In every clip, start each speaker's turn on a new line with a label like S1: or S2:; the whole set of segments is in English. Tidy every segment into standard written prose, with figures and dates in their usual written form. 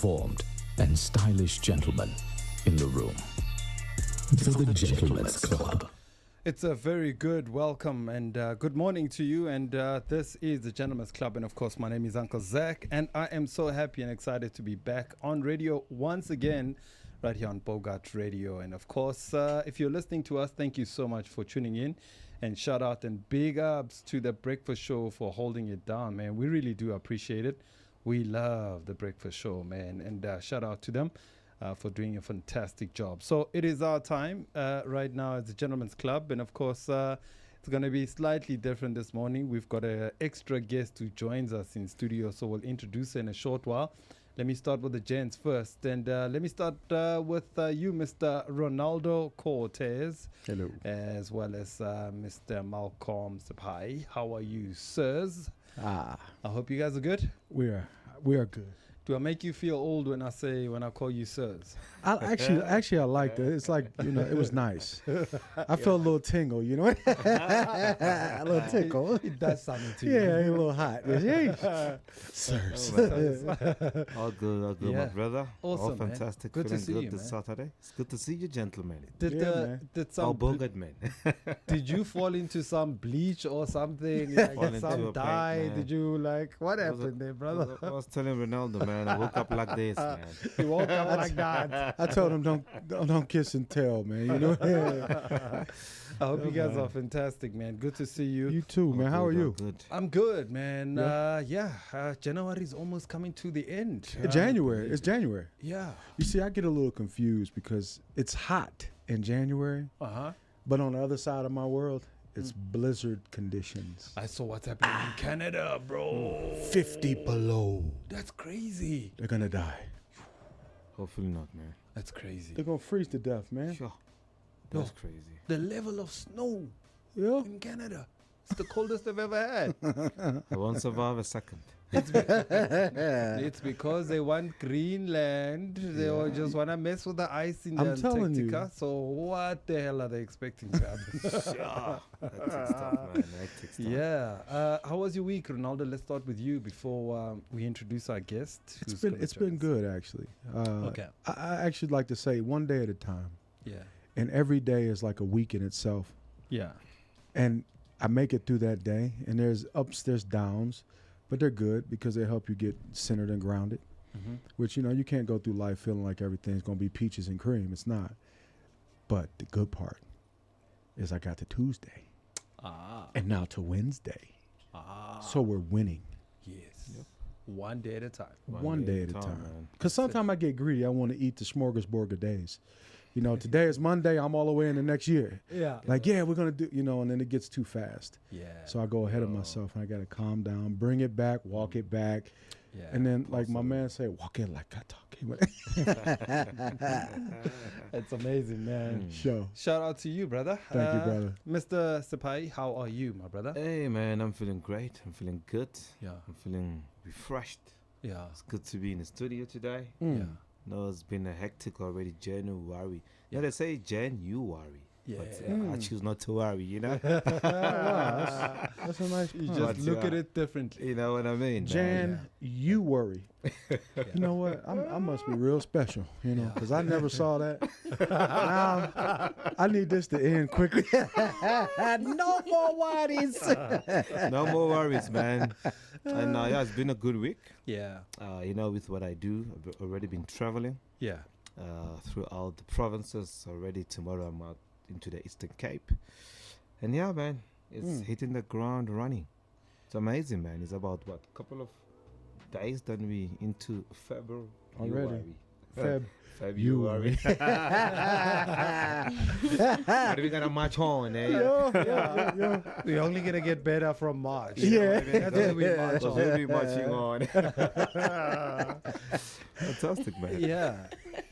S1: informed, and stylish gentlemen in the room. For the Gentlemen's Club.
S2: It's a very good welcome and good morning to you. And this is the Gentlemen's Club. And of course, my name is Uncle Zach. And I am so happy and excited to be back on radio once again, right here on Bogart Radio. And of course, if you're listening to us, thank you so much for tuning in. And shout out and big ups to the Breakfast Show for holding it down, man. We really do appreciate it. We love the Breakfast Show, man. And shout out to them for doing a fantastic job. So it is our time right now as the Gentlemen's Club. And of course, it's going to be slightly different this morning. We've got an extra guest who joins us in studio. So we'll introduce her in a short while. Let me start with the gents first. And let me start with you, Mr. Ronaldo Cortez.
S3: Hello.
S2: As well as Mr. Malcolm Sapai. How are you, sirs? I hope you guys are good.
S3: We are good.
S2: Do I make you feel old when I call you sirs?
S3: I liked it. It's like, it was nice. I felt a little tingle, a little tickle.
S2: It does something to you.
S3: Yeah, a little hot. Hey, sirs.
S4: All good, my brother.
S2: Awesome,
S4: all fantastic.
S2: Man. Good to see you,
S4: this
S2: man.
S4: Saturday. It's good to see you, gentlemen.
S2: Did some
S4: Bogart, man.
S2: Did you fall into some bleach or something? Like some dye? Did you what happened there, brother?
S4: I was telling Ronaldo, man. I woke up like this, man.
S2: You woke up like that.
S3: I told him don't kiss and tell, man.
S2: I hope you guys are fantastic, man. Good to see you.
S3: You too, man. How are you?
S4: Good.
S2: I'm good, man. January is almost coming to the end.
S3: January. It's January.
S2: Yeah.
S3: You see, I get a little confused because it's hot in January, but on the other side of my world, it's blizzard conditions.
S2: I saw what's happening in Canada, bro.
S3: 50 below.
S2: That's crazy.
S3: They're going to die.
S4: Hopefully not, man.
S2: That's crazy.
S3: They're going to freeze to death, man.
S4: Sure. That's crazy.
S2: The level of snow
S3: Yeah.
S2: in Canada. It's the coldest I've ever had.
S4: I won't survive a second.
S2: It's because they want Greenland. They all just want to mess with the ice in Antarctica. So what the hell are they expecting to happen?
S4: Sure. Hectic stuff, man. Hectic stuff.
S2: Yeah. How was your week, Ronaldo? Let's start with you before we introduce our guest.
S3: It's been good, actually.
S2: Okay.
S3: I actually like to say one day at a time.
S2: Yeah.
S3: And every day is like a week in itself.
S2: Yeah.
S3: And I make it through that day. And there's ups, there's downs. But they're good because they help you get centered and grounded, which, you can't go through life feeling like everything's going to be peaches and cream. It's not. But the good part is I got to Tuesday and now to Wednesday. So we're winning.
S2: Yes. Yep. One day at a time.
S3: One day at a time. Because sometimes I get greedy. I want to eat the smorgasbord of days. Today is Monday. I'm all the way in the next year.
S2: Yeah.
S3: We're going to do, and then it gets too fast.
S2: Yeah.
S3: So I go ahead of myself and I got to calm down, bring it back, walk it back.
S2: Yeah.
S3: And then, like my man said, walk it like I talk.
S2: That's amazing, man.
S3: Sure.
S2: Shout out to you, brother.
S3: Thank you, brother.
S2: Mr. Sapai, how are you, my brother?
S4: Hey, man. I'm feeling great. I'm feeling good.
S2: Yeah.
S4: I'm feeling refreshed.
S2: Yeah.
S4: It's good to be in the studio today.
S2: Yeah.
S4: No, it's been a hectic already January. Yeah, they say January.
S2: Yeah.
S4: But I choose not to worry,
S3: Wow, that's a nice
S2: You
S3: point.
S2: just look at it differently.
S4: You know what I mean?
S3: Jan, you worry. You know what? I must be real special, because I never saw that. Now, I need this to end quickly. No more worries.
S4: No more worries, man. And it's been a good week.
S2: Yeah.
S4: With what I do, I've already been traveling.
S2: Yeah.
S4: Throughout the provinces. Already tomorrow I'm out into the Eastern Cape. And yeah, man, it's hitting the ground running. It's amazing, man. It's about, couple of days then we into February.
S3: Already.
S4: February. Are we gonna march on, eh?
S3: Yeah.
S2: We're only going to get better from March.
S3: Yeah.
S2: That's when we march on.
S4: We'll be marching on. Fantastic, man.
S2: Yeah.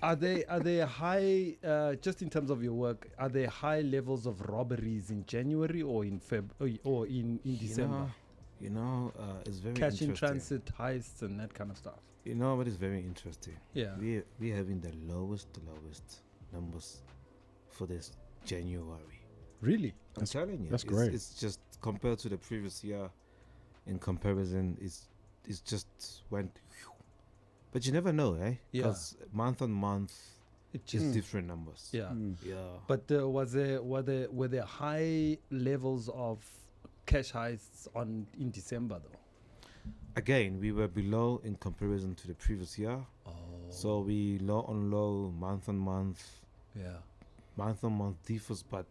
S2: Are there high, just in terms of your work, are there high levels of robberies in January or in or in December?
S4: It's very
S2: Cash
S4: interesting.
S2: in transit heists and that kind of stuff.
S4: You know what is very interesting?
S2: Yeah.
S4: We're having the lowest numbers for this January.
S2: Really?
S4: I'm telling you.
S3: That's great.
S4: It's just compared to the previous year, in comparison, it's just went But you never know, eh?
S2: Yeah.
S4: Because month on month,
S2: It
S4: it's
S2: just
S4: different numbers.
S2: yeah.
S4: Yeah.
S2: But were there high levels of cash heists in December though?
S4: Again, we were below in comparison to the previous year.
S2: Oh,
S4: So we low on low, month on month differs. But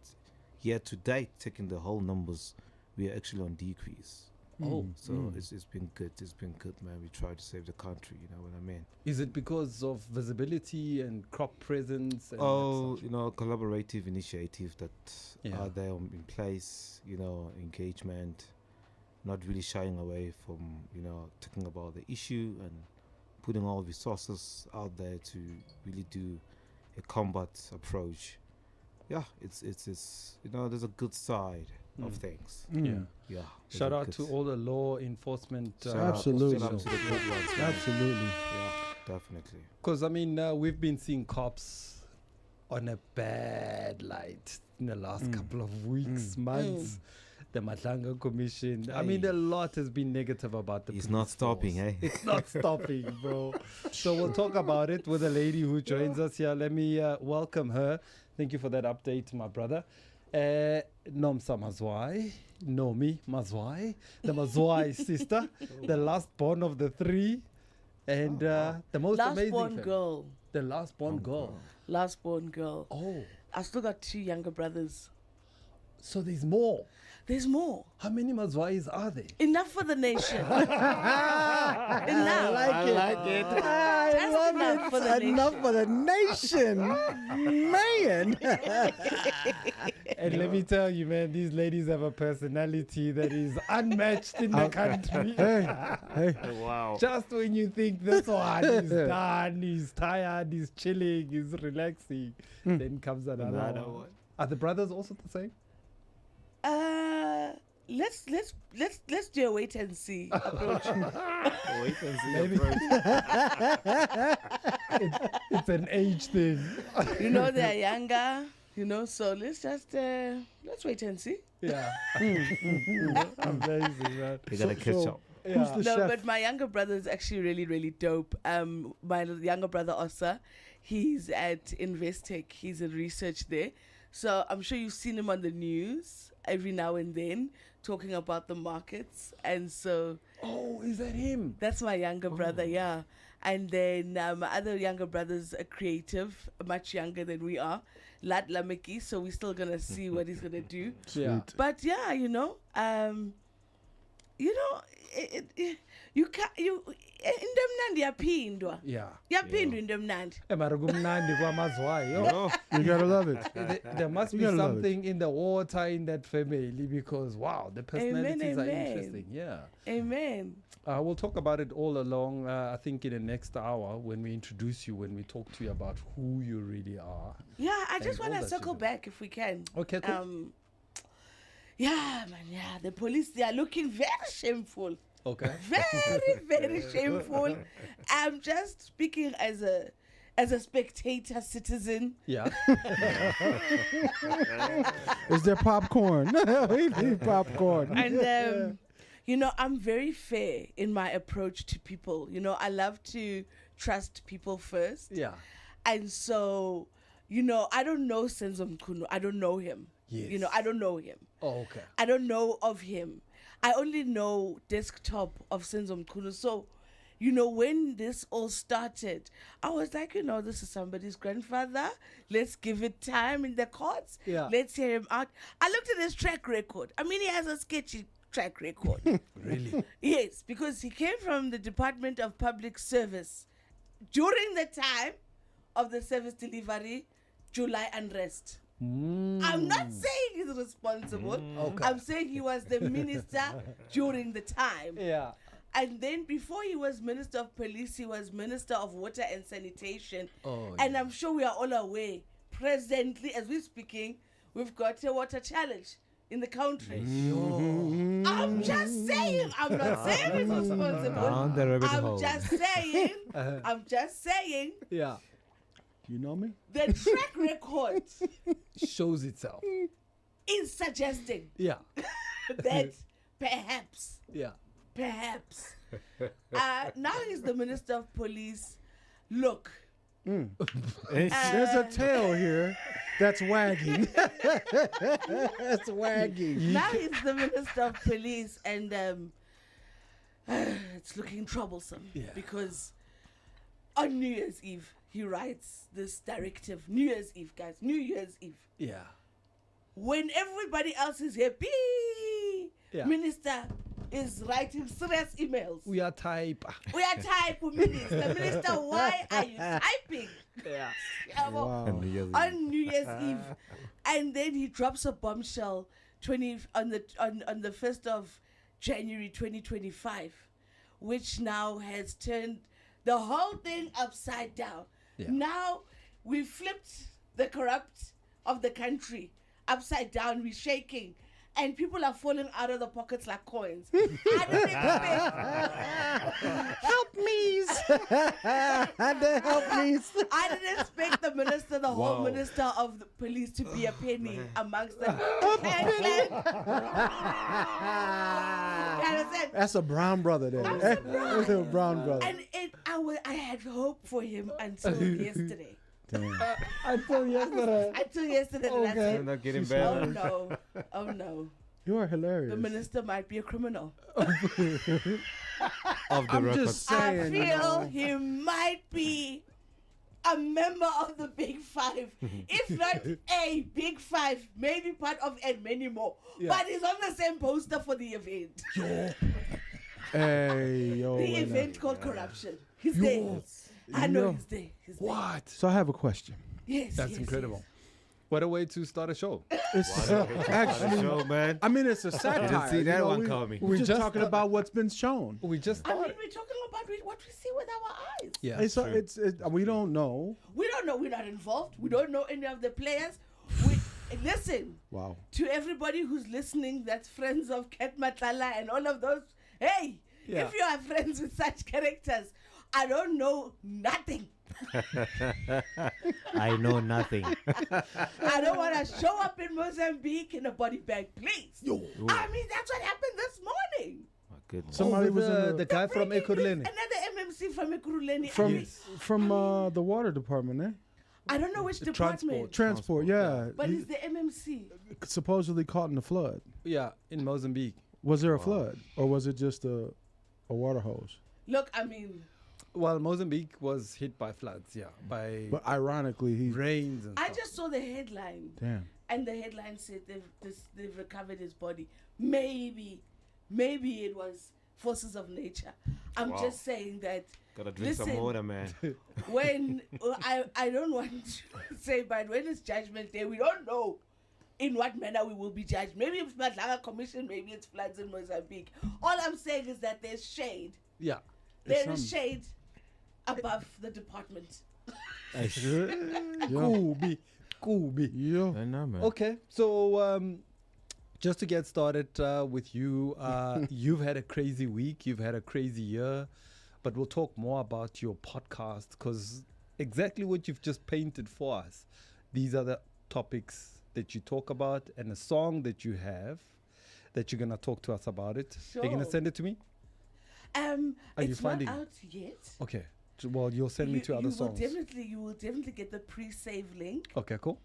S4: year to date, taking the whole numbers, we are actually on decrease.
S2: Oh,
S4: So it's been good. It's been good, man. We try to save the country. You know what I mean?
S2: is it because of visibility and crop presence? And
S4: Oh,
S2: such?
S4: you know, collaborative initiative that
S2: Yeah.
S4: are there in place. You know, engagement, not really shying away from talking about the issue and putting all resources out there to really do a combat approach. Yeah, it's there's a good side of things.
S2: Yeah.
S4: Yeah. there's
S2: Shout
S4: a
S2: out
S4: good
S2: to
S4: s-
S2: all the law enforcement.
S4: shout out-
S3: Absolutely.
S4: shout out to the good ones, man.
S3: Absolutely.
S4: Yeah, definitely.
S2: Because, I mean, we've been seeing cops on a bad light in the last couple of weeks, months. The Matlanga Commission. I mean, a lot has been negative about the
S4: It's
S2: police
S4: not stopping,
S2: force.
S4: eh?
S2: It's not stopping, bro. So we'll talk about it with a lady who joins us here. Let me welcome her. Thank you for that update, my brother. Nomsa Mazwai, Nomi Mazwai, the Mazwai sister, the last born of the three, and the most
S5: Last
S2: amazing
S5: born
S2: family.
S5: girl.
S2: The last born girl.
S5: Last born girl.
S2: Oh,
S5: I've still got 2 younger brothers.
S2: so there's more.
S5: There's more.
S2: How many Mazwais are there?
S5: Enough for the nation. Enough.
S3: I like it. I
S5: Just
S3: love
S5: enough
S3: it.
S5: for the
S3: Enough for the nation. Man.
S2: And let me tell you, man, these ladies have a personality that is unmatched in the country.
S3: Hey.
S4: Wow.
S2: Just when you think this one is done, he's tired, he's chilling, he's relaxing, then comes another one. Are the brothers also the same?
S5: Let's do a wait and see approach.
S4: Wait and see.
S2: Maybe. It's an age thing.
S5: They're younger. So let's just let's wait and see.
S2: Yeah. Amazing, man.
S4: You gotta catch up.
S2: Yeah.
S3: Who's the
S5: No,
S3: chef?
S5: but my younger brother is actually really, really dope. My younger brother Osa, he's at Investec. He's in research there. So I'm sure you've seen him on the news every now and then talking about the markets. And so
S2: Oh, is that him?
S5: that's my younger brother, yeah. And then my other younger brot's a creative, much younger than we are, Lat Lameki. So we're still gonna see what he's gonna do.
S2: Yeah.
S5: But yeah, you can't. Into mnandi yaphindwa.
S2: Yeah.
S5: Yaphindwa into mnandi.
S2: Mara kumnandi kwaMazwai. Yo.
S4: Oh,
S3: You gotta love it.
S2: There must
S3: You
S2: be
S3: gotta love it.
S2: something in the water in that family because wow, the personalities are
S5: amen.
S2: interesting. Yeah.
S5: Amen.
S2: We'll talk about it all along. I think in the next hour when we introduce you, when we talk to you about who you really are.
S5: Yeah, I just
S2: all
S5: want
S2: that
S5: to circle
S2: you do.
S5: back if we can.
S2: Okay, cool.
S5: Yeah, man. Yeah, the police, they are looking very shameful.
S2: Okay.
S5: Very, very shameful. I'm just speaking as a spectator citizen.
S2: Yeah.
S3: Is there popcorn? We need popcorn.
S5: And I'm very fair in my approach to people. I love to trust people first.
S2: Yeah.
S5: And so, I don't know Senzo Mkhunu. I don't know him.
S2: Yes.
S5: I don't know him.
S2: Oh, okay.
S5: I don't know of him. I only know desktop of Senzo Mkhunu. So, when this all started, I was like, this is somebody's grandfather. Let's give it time in the courts.
S2: Yeah.
S5: Let's hear him out. I looked at his track record. I mean, he has a sketchy track record.
S2: Really?
S5: Yes, because he came from the Department of Public Service during the time of the service delivery, July unrest. I'm not saying he's responsible.
S2: Okay.
S5: I'm saying he was the minister during the time.
S2: Yeah.
S5: And then before he was Minister of Police, he was Minister of Water and Sanitation.
S2: Oh,
S5: And I'm sure we are all aware, presently, as we're speaking, we've got a water challenge in the country. I'm just saying. I'm not saying he's responsible.
S4: down the rabbit
S5: I'm
S4: hole.
S5: just saying. I'm just saying.
S2: Yeah.
S3: You know me?
S5: The track record
S2: Shows itself.
S5: is suggesting
S2: Yeah.
S5: that perhaps
S2: Yeah.
S5: Now he's the Minister of Police. Look.
S3: There's a tail here that's wagging. That's wagging.
S5: Now he's the Minister of Police, and it's looking troublesome because on New Year's Eve he writes this directive. New Year's Eve, guys. New Year's Eve.
S2: Yeah.
S5: When everybody else is happy, Minister is writing serious emails.
S2: We are type.
S5: We are typing, Minister. Minister, why are you typing?
S2: Yeah.
S3: Wow.
S5: On New Year's Eve, and then he drops a bombshell on the 1st of January 2025, which now has turned the whole thing upside down.
S2: Yeah.
S5: Now we flipped the corrupt of the country upside down. We're shaking. And people are falling out of the pockets like coins. I didn't expect.
S3: Help me! Help me!
S5: I didn't expect the minister, the whole minister of the police, to be a penny amongst them.
S3: That's a brown brother there. That's a brown brother.
S5: And I had hope for him until yesterday.
S3: Damn.
S2: Until yesterday.
S5: Until yesterday, and I
S2: Okay.
S5: said,
S4: Not getting
S5: oh
S4: better.
S5: no, oh no.
S3: You are hilarious.
S5: The minister might be a criminal.
S4: Of the
S3: I'm
S4: record.
S3: just saying.
S5: I
S3: you
S5: feel
S3: know.
S5: he might be a member of the Big Five. If not a Big Five, maybe part of and many more. But he's on the same poster for the event.
S3: Hey, yo.
S5: The
S3: wait
S5: event
S3: up.
S5: called corruption. He's there. I know
S3: Yo.
S5: he's there. He's there.
S2: What?
S3: So I have a question.
S5: Yes,
S2: That's
S5: yes,
S2: incredible. What a way to start a show.
S3: It's
S4: Actually, show, man.
S3: I mean, it's a satire.
S4: I didn't see
S3: you
S4: that
S3: know,
S4: one
S3: we-
S4: coming.
S3: We're just
S2: just
S3: talking about what's been shown.
S2: We just
S5: I mean,
S2: started.
S5: we're talking about what we see with our eyes.
S2: Yeah.
S3: It's we don't know.
S5: We don't know. We're not involved. We don't know any of the players. Listen
S3: Wow.
S5: to everybody who's listening. That's friends of Ket Matlala and all of those. Hey,
S2: Yeah.
S5: if you are friends with such characters, I don't know nothing.
S4: I know nothing.
S5: I don't want to show up in Mozambique in a body bag, please. I mean, that's what happened this morning.
S4: My goodness.
S3: Somebody
S2: with
S3: was in
S2: the guy from
S5: Breaking news,
S2: Ekurhuleni.
S5: Another MMC from Ekurhuleni.
S3: from the water department, eh?
S5: I don't know which department,
S3: Transport, yeah.
S5: but
S3: He
S5: it's the MMC.
S3: supposedly caught in the flood.
S2: Yeah, in Mozambique.
S3: Was there a flood, or was it just a water hose?
S5: Look, I mean,
S2: Well, Mozambique was hit by floods, by
S3: But ironically, he
S2: rains and
S5: I
S2: stuff.
S5: just saw the headline.
S3: damn.
S5: And the headline said they've recovered his body. Maybe it was forces of nature. I'm just saying that
S4: Gotta drink some
S5: Listen.
S4: water, man.
S5: when I don't want to say, but when it's Judgment Day, we don't know in what manner we will be judged. Maybe it's Madlaga Commission, maybe it's floods in Mozambique. All I'm saying is that there's shade.
S2: Yeah.
S5: There is shade above the department.
S2: Kubi.
S3: Yo.
S4: I know, man.
S2: Okay, so just to get started with you, you've had a crazy week, you've had a crazy year, but we'll talk more about your podcast because exactly what you've just painted for us. These are the topics that you talk about and a song that you have that you're going to talk to us about it. Are you going to
S5: Sure.
S2: send it to me? Are you
S5: It's
S2: finding
S5: not
S2: it?
S5: out yet.
S2: Okay. Well, you'll send me to other songs.
S5: You will definitely get the pre-save link.
S2: Okay, cool.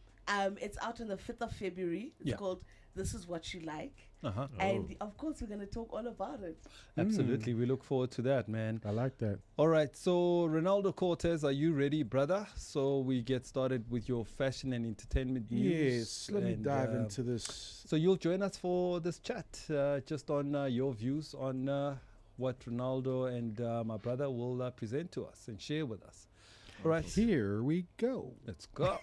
S5: It's out on the 5th of February. It's
S2: Yeah.
S5: called This Is What You Like.
S2: Uh-huh.
S5: And of course, we're going to talk all about it.
S2: Absolutely. We look forward to that, man.
S3: I like that.
S2: All right, so Ronaldo Cortez, are you ready, brother? So we get started with your fashion and entertainment news.
S3: Yes. Let me
S2: and,
S3: dive into this.
S2: So you'll join us for this chat, just on your views on what Ronaldo and my brother will present to us and share with us. All right,
S3: Here we go.
S2: let's go.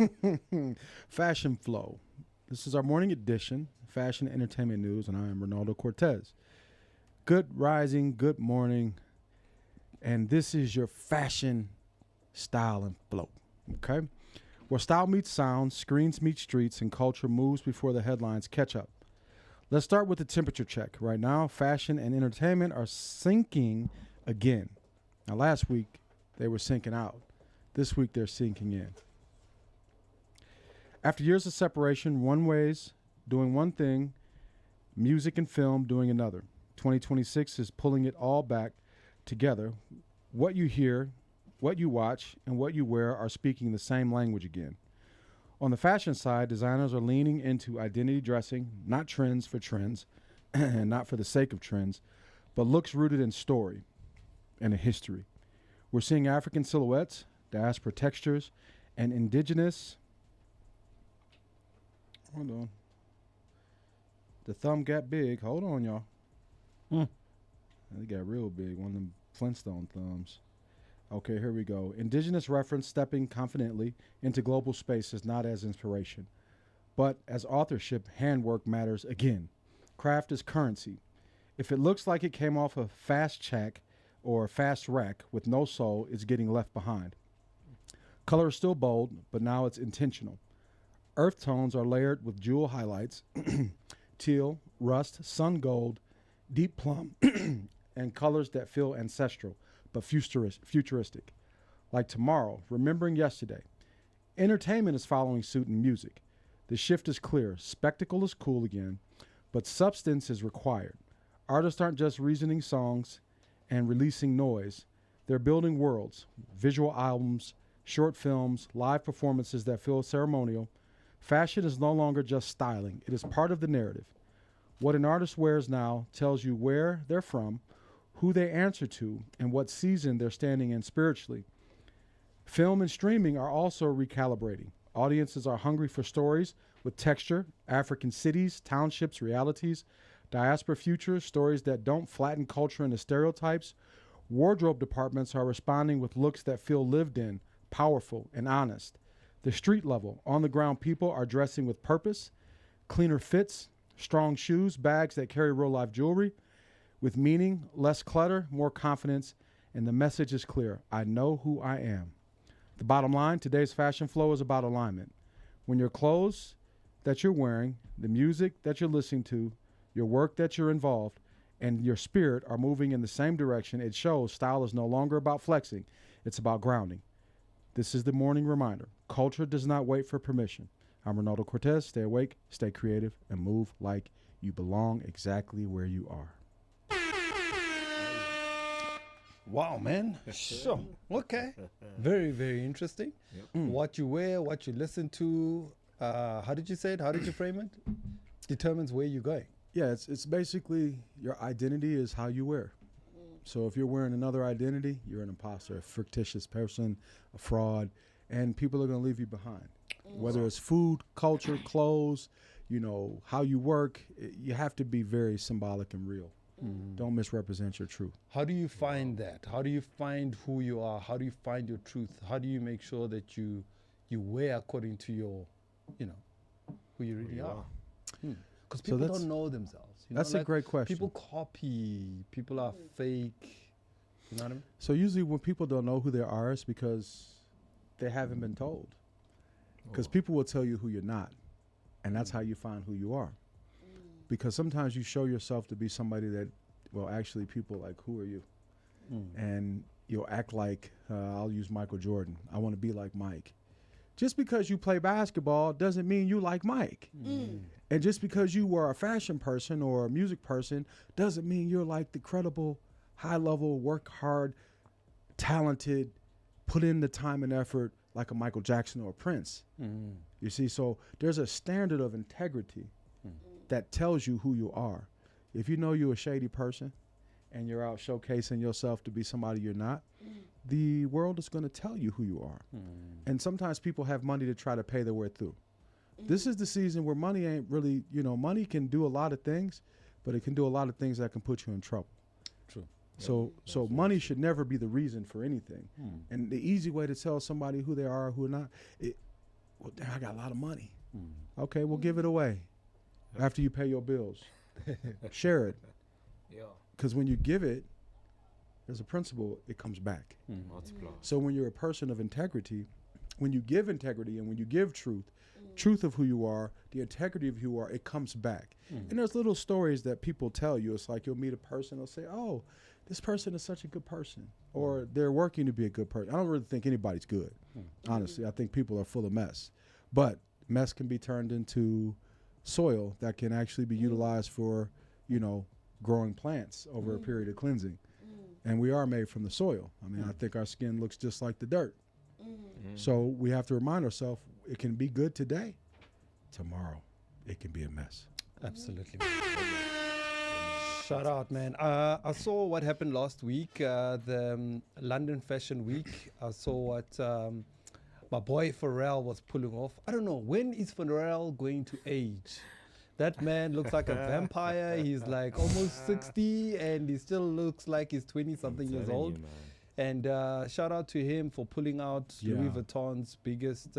S3: Fashion Flow. This is our morning edition, fashion and entertainment news, and I am Ronaldo Cortez. Good rising, good morning, and this is your fashion, style, and flow. Okay? Where style meets sound, screens meet streets, and culture moves before the headlines catch up. Let's start with the temperature check. Right now, fashion and entertainment are sinking again. Now, last week, they were sinking out. This week, they're sinking in. After years of separation, one ways doing one thing, music and film doing another. 2026 is pulling it all back together, what you hear, what you watch, and what you wear are speaking the same language again. On the fashion side, designers are leaning into identity dressing, not trends for trends, and not for the sake of trends, but looks rooted in story and a history. We're seeing African silhouettes, diaspora textures, and indigenous. Hold on. The thumb got big. Hold on, y'all. They got real big. One of them Flintstone thumbs. Okay, here we go. Indigenous reference stepping confidently into global spaces, not as inspiration, but as authorship. Handwork matters again. Craft is currency. If it looks like it came off a fast check or a fast rack with no soul, it's getting left behind. Color is still bold, but now it's intentional. Earth tones are layered with jewel highlights, teal, rust, sun gold, deep plum, and colors that feel ancestral, but futuristic. Like tomorrow, remembering yesterday. Entertainment is following suit in music. The shift is clear. Spectacle is cool again, but substance is required. Artists aren't just reasoning songs and releasing noise. They're building worlds, visual albums, short films, live performances that feel ceremonial. Fashion is no longer just styling. It is part of the narrative. What an artist wears now tells you where they're from, who they answer to, and what season they're standing in spiritually. Film and streaming are also recalibrating. Audiences are hungry for stories with texture, African cities, townships, realities, diaspora futures, stories that don't flatten culture into stereotypes. Wardrobe departments are responding with looks that feel lived in, powerful, and honest. The street level, on the ground people are dressing with purpose, cleaner fits, strong shoes, bags that carry real life jewelry, with meaning, less clutter, more confidence, and the message is clear. I know who I am. The bottom line, today's fashion flow is about alignment. When your clothes that you're wearing, the music that you're listening to, your work that you're involved, and your spirit are moving in the same direction, it shows style is no longer about flexing. It's about grounding. This is the morning reminder. Culture does not wait for permission. I'm Ronaldo Cortez. Stay awake, stay creative, and move like you belong exactly where you are.
S2: Wow, man. Sure. Okay. Very, very interesting. What you wear, what you listen to, how did you say it? How did you frame it? Determines where you're going.
S3: Yeah, it's basically your identity is how you wear. So if you're wearing another identity, you're an imposter, a fictitious person, a fraud, and people are going to leave you behind. Whether it's food, culture, clothes, how you work, you have to be very symbolic and real. Don't misrepresent your truth.
S2: How do you find that? How do you find who you are? How do you find your truth? How do you make sure that you wear according to your, who you really are? Because people don't know themselves.
S3: That's a great question.
S2: People copy. People are fake. You know what I mean?
S3: So usually when people don't know who they are, it's because they haven't been told. Because people will tell you who you're not, and that's how you find who you are. Because sometimes you show yourself to be somebody that, well, actually people like, who are you? And you'll act like, I'll use Michael Jordan. I want to be like Mike. Just because you play basketball doesn't mean you like Mike. And just because you were a fashion person or a music person doesn't mean you're like the credible, high-level, work hard, talented, put in the time and effort like a Michael Jackson or a Prince. You see, so there's a standard of integrity that tells you who you are. If you know you're a shady person and you're out showcasing yourself to be somebody you're not, the world is going to tell you who you are. And sometimes people have money to try to pay their way through. This is the season where money ain't really, money can do a lot of things, but it can do a lot of things that can put you in trouble.
S2: True.
S3: So money should never be the reason for anything. And the easy way to tell somebody who they are or who not, I got a lot of money. Okay, well, give it away after you pay your bills. Share it. Because when you give it, there's a principle, it comes back.
S4: Multiply.
S3: So when you're a person of integrity, when you give integrity and when you give truth of who you are, the integrity of who you are, it comes back. And there's little stories that people tell you. It's like you'll meet a person, they'll say, oh, this person is such a good person. Or they're working to be a good person. I don't really think anybody's good, honestly. I think people are full of mess. But mess can be turned into soil that can actually be utilized for, growing plants over a period of cleansing. And we are made from the soil. I mean, I think our skin looks just like the dirt. So we have to remind ourselves it can be good today. Tomorrow, it can be a mess.
S2: Absolutely. Shout out, man. I saw what happened last week, the London Fashion Week. I saw what my boy Pharrell was pulling off. I don't know, when is Pharrell going to age? That man looks like a vampire. He's like almost 60 and he still looks like he's 20-something years old. And shout out to him for pulling out Louis Vuitton's biggest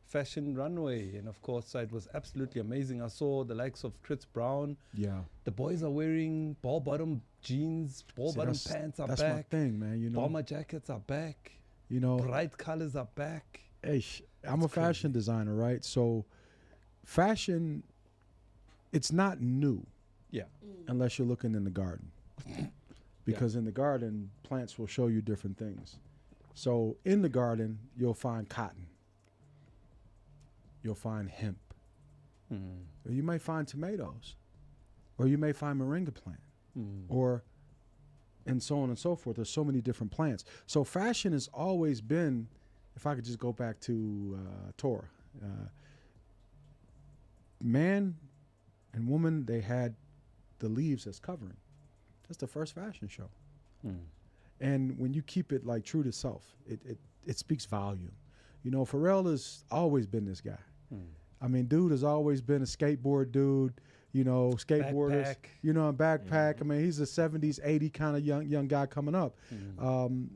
S2: fashion runway. And of course, it was absolutely amazing. I saw the likes of Chris Brown.
S3: Yeah.
S2: The boys are wearing ball-bottom jeans, ball-bottom pants are
S3: that's
S2: back.
S3: my thing, man. You know,
S2: Bomber jackets are back.
S3: you know,
S2: Bright colors are back.
S3: I'm a fashion designer, right? So fashion, it's not new.
S2: Yeah.
S3: Unless you're looking in the garden. Because in the garden, plants will show you different things. So in the garden, you'll find cotton. You'll find hemp. Or you may find tomatoes. Or you may find moringa plant. Or, and so on and so forth. There's so many different plants. So fashion has always been, if I could just go back to Torah, man and woman, they had the leaves as covering. That's the first fashion show. And when you keep it like true to self, it speaks volume. You know, Pharrell has always been this guy. I mean, dude has always been a skateboard dude, you know, skateboarders,
S2: Backpack.
S3: you know, a backpack. I mean, he's a 70s, 80 kind of young guy coming up.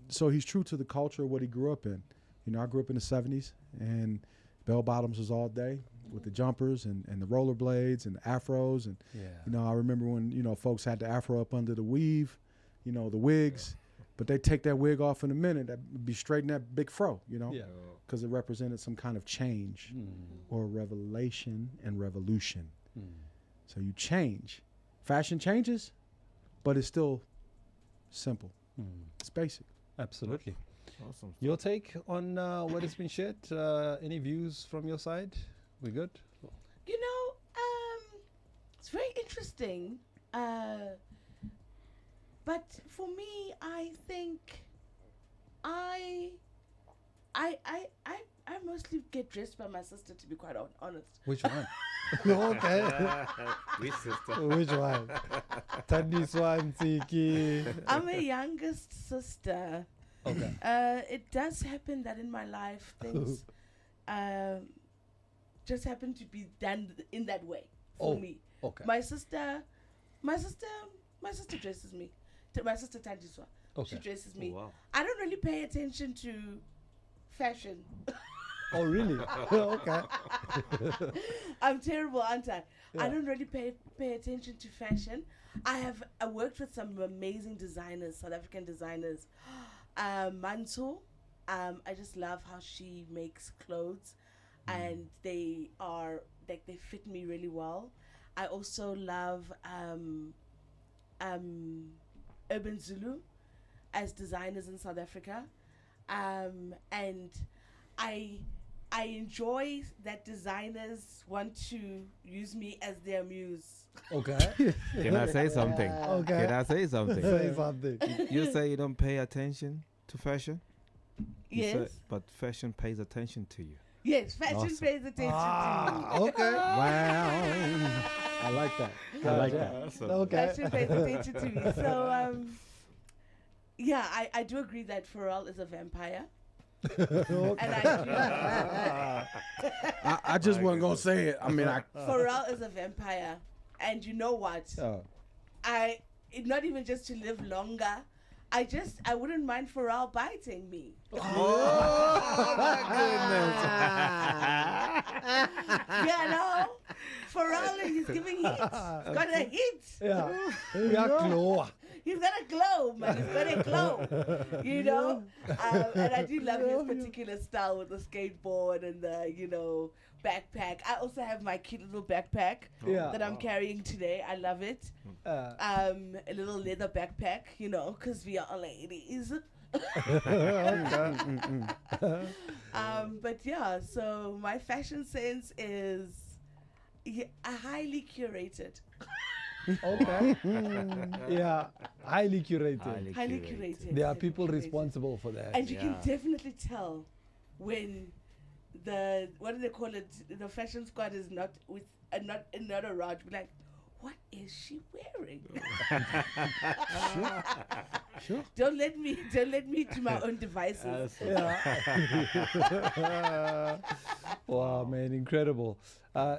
S3: So he's true to the culture of what he grew up in. You know, I grew up in the 70s and bell bottoms was all day with the jumpers and the rollerblades and the afros. And, you know, I remember when, you know, folks had the afro up under the weave, you know, the wigs, but they take that wig off in a minute. That would be straight in that big fro, you know, because it represented some kind of change or revelation and revolution. So you change. Fashion changes, but it's still simple. It's basic.
S2: Absolutely.
S4: Awesome.
S2: Your take on what has been shared? Any views from your side? We good?
S5: You know, it's very interesting. But for me, I think I mostly get dressed by my sister, to be quite honest.
S2: Which one? Okay.
S4: Which sister?
S2: Which one? Tandiswan Siki.
S5: I'm a youngest sister.
S2: Okay.
S5: It does happen that in my life things just happen to be done in that way for me.
S2: Okay.
S5: My sister dresses me. My sister Tandiswa.
S2: Okay.
S5: She dresses me.
S4: Oh, wow.
S5: I don't really pay attention to fashion.
S2: Oh, really? Okay.
S5: I'm terrible, aren't I? I don't really pay attention to fashion. I worked with some amazing designers, South African designers. Manso, I just love how she makes clothes, and they are like they fit me really well. I also love Urban Zulu as designers in South Africa, and I enjoy that designers want to use me as their muse.
S2: Okay.
S4: Can I say something?
S2: Okay.
S4: Can I say something?
S2: Say something.
S4: You say you don't pay attention to fashion? You
S5: Yes.
S4: say, but fashion pays attention to you.
S5: Yes, fashion
S4: Awesome.
S5: pays attention to me.
S2: Okay.
S3: Wow. I like that. I like that.
S4: Awesome.
S2: Okay.
S5: Fashion pays attention to me. So, yeah, I do agree that Pharrell is a vampire. And
S3: I just wasn't going to say it. I mean,
S5: Pharrell is a vampire. And you know what? Not even just to live longer. I wouldn't mind Pharrell biting me.
S4: Oh, my
S5: Yeah, no. Pharrell, he's giving heat. He's got a heat.
S2: Yeah.
S5: He's got a glow, man. He's got a glow. You know? And I do love his particular style with the skateboard and the, you know, backpack. I also have my cute little backpack that I'm carrying today. I love it. A little leather backpack, you know, because we are ladies. But yeah, so my fashion sense is highly curated.
S2: Okay. Yeah, highly curated.
S5: Highly curated.
S2: There are
S5: highly
S2: people
S5: curated.
S2: responsible for that.
S5: And you can
S4: Yeah.
S5: definitely tell when the, what do they call it? The fashion squad is not with not around. We're like, what is she wearing?
S3: Sure.
S5: Don't let me to my own devices.
S2: Wow, man, incredible.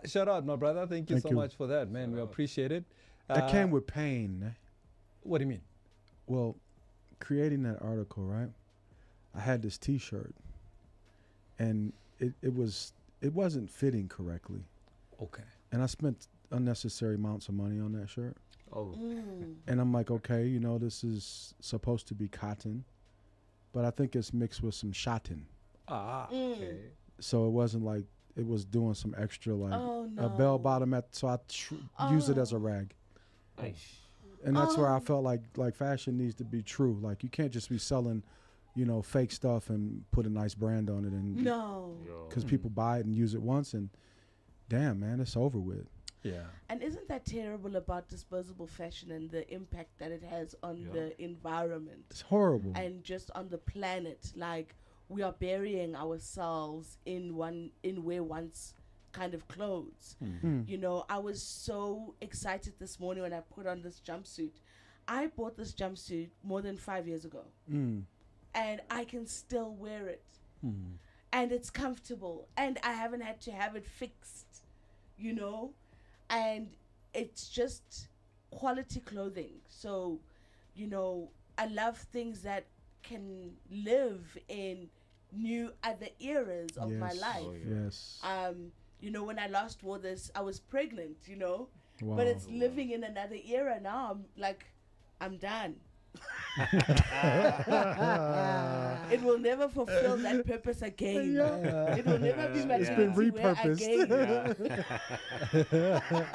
S2: Shout out, my brother. Thank you
S3: Thank
S2: so
S3: you.
S2: much for that, man. We appreciate it.
S3: That came with pain. Eh?
S2: What do you mean?
S3: Well, creating that article, right? I had this T-shirt, and it wasn't fitting correctly,
S2: Okay.
S3: and I spent unnecessary amounts of money on that shirt.
S4: Oh,
S3: And I'm like, okay, you know, this is supposed to be cotton, but I think it's mixed with some satin,
S2: Ah.
S4: okay.
S3: so it wasn't like it was doing some extra like
S5: Oh,
S3: a bell
S5: no.
S3: bottom so I use it as a rag.
S4: Aish.
S3: And that's where I felt like fashion needs to be true. Like you can't just be selling, you know, fake stuff and put a nice brand on it, and
S5: No.
S4: Yo.
S3: because people buy it and use it once, and damn, man, it's over with.
S2: Yeah.
S5: And isn't that terrible about disposable fashion and the impact that it has on
S4: Yeah.
S5: the environment
S3: It's horrible.
S5: and just on the planet? Like, we are burying ourselves in where once kind of clothes. You know, I was so excited this morning when I put on this jumpsuit. I bought this jumpsuit more than 5 years ago, and I can still wear it, and it's comfortable, and I haven't had to have it fixed, you know, and it's just quality clothing. So, you know, I love things that can live in new other eras of my
S3: Yes.
S5: life.
S4: Oh, yeah.
S3: Yes.
S5: You know, when I last wore this, I was pregnant, you know,
S3: Wow.
S5: but it's living in another era now. I'm like, I'm done. It will never fulfill that purpose again. It will never be my
S3: It's
S5: duty
S3: been
S5: to wear
S3: repurposed.
S5: again.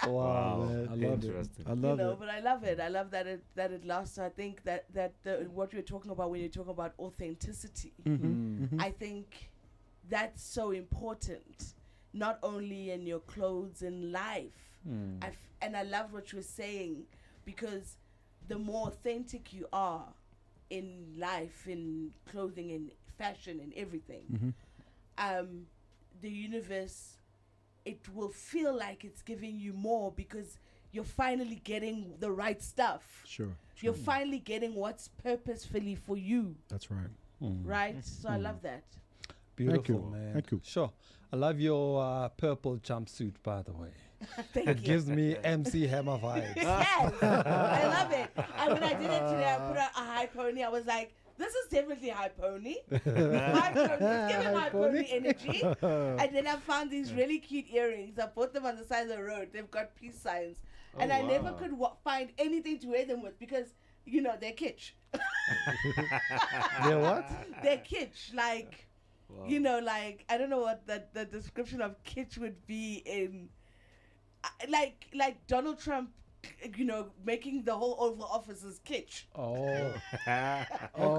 S2: Wow,
S4: Wow.
S2: man. I love it.
S4: Interesting.
S3: I
S5: You
S3: love
S5: know,
S3: it.
S5: but I love it. I love that it lasts. I think that what you're talking about when you talk about authenticity, I think that's so important, not only in your clothes, in life. And I love what you're saying, because the more authentic you are in life, in clothing, in fashion, in everything, the universe, it will feel like it's giving you more, because you're finally getting the right stuff.
S3: Sure.
S5: You're finally getting what's purposefully for you,
S3: That's right.
S5: right? So I love that.
S2: Beautiful,
S3: you.
S2: man.
S3: Thank you.
S2: Sure. I love your purple jumpsuit, by the way.
S5: Thank
S2: It
S5: you.
S2: gives me MC Hammer vibes.
S5: Yes, I love it. And when I did it today, I put a high pony. I was like, this is definitely high pony. High pony. It's giving high pony energy. And then I found these really cute earrings. I bought them on the side of the road. They've got peace signs. And I never
S4: wow.
S5: could find anything to wear them with, because, you know, they're kitsch.
S2: They're what?
S5: They're kitsch. Like, you know, like, I don't know what the description of kitsch would be in, like Donald Trump, you know, making the whole Oval Office is kitsch.
S2: Oh.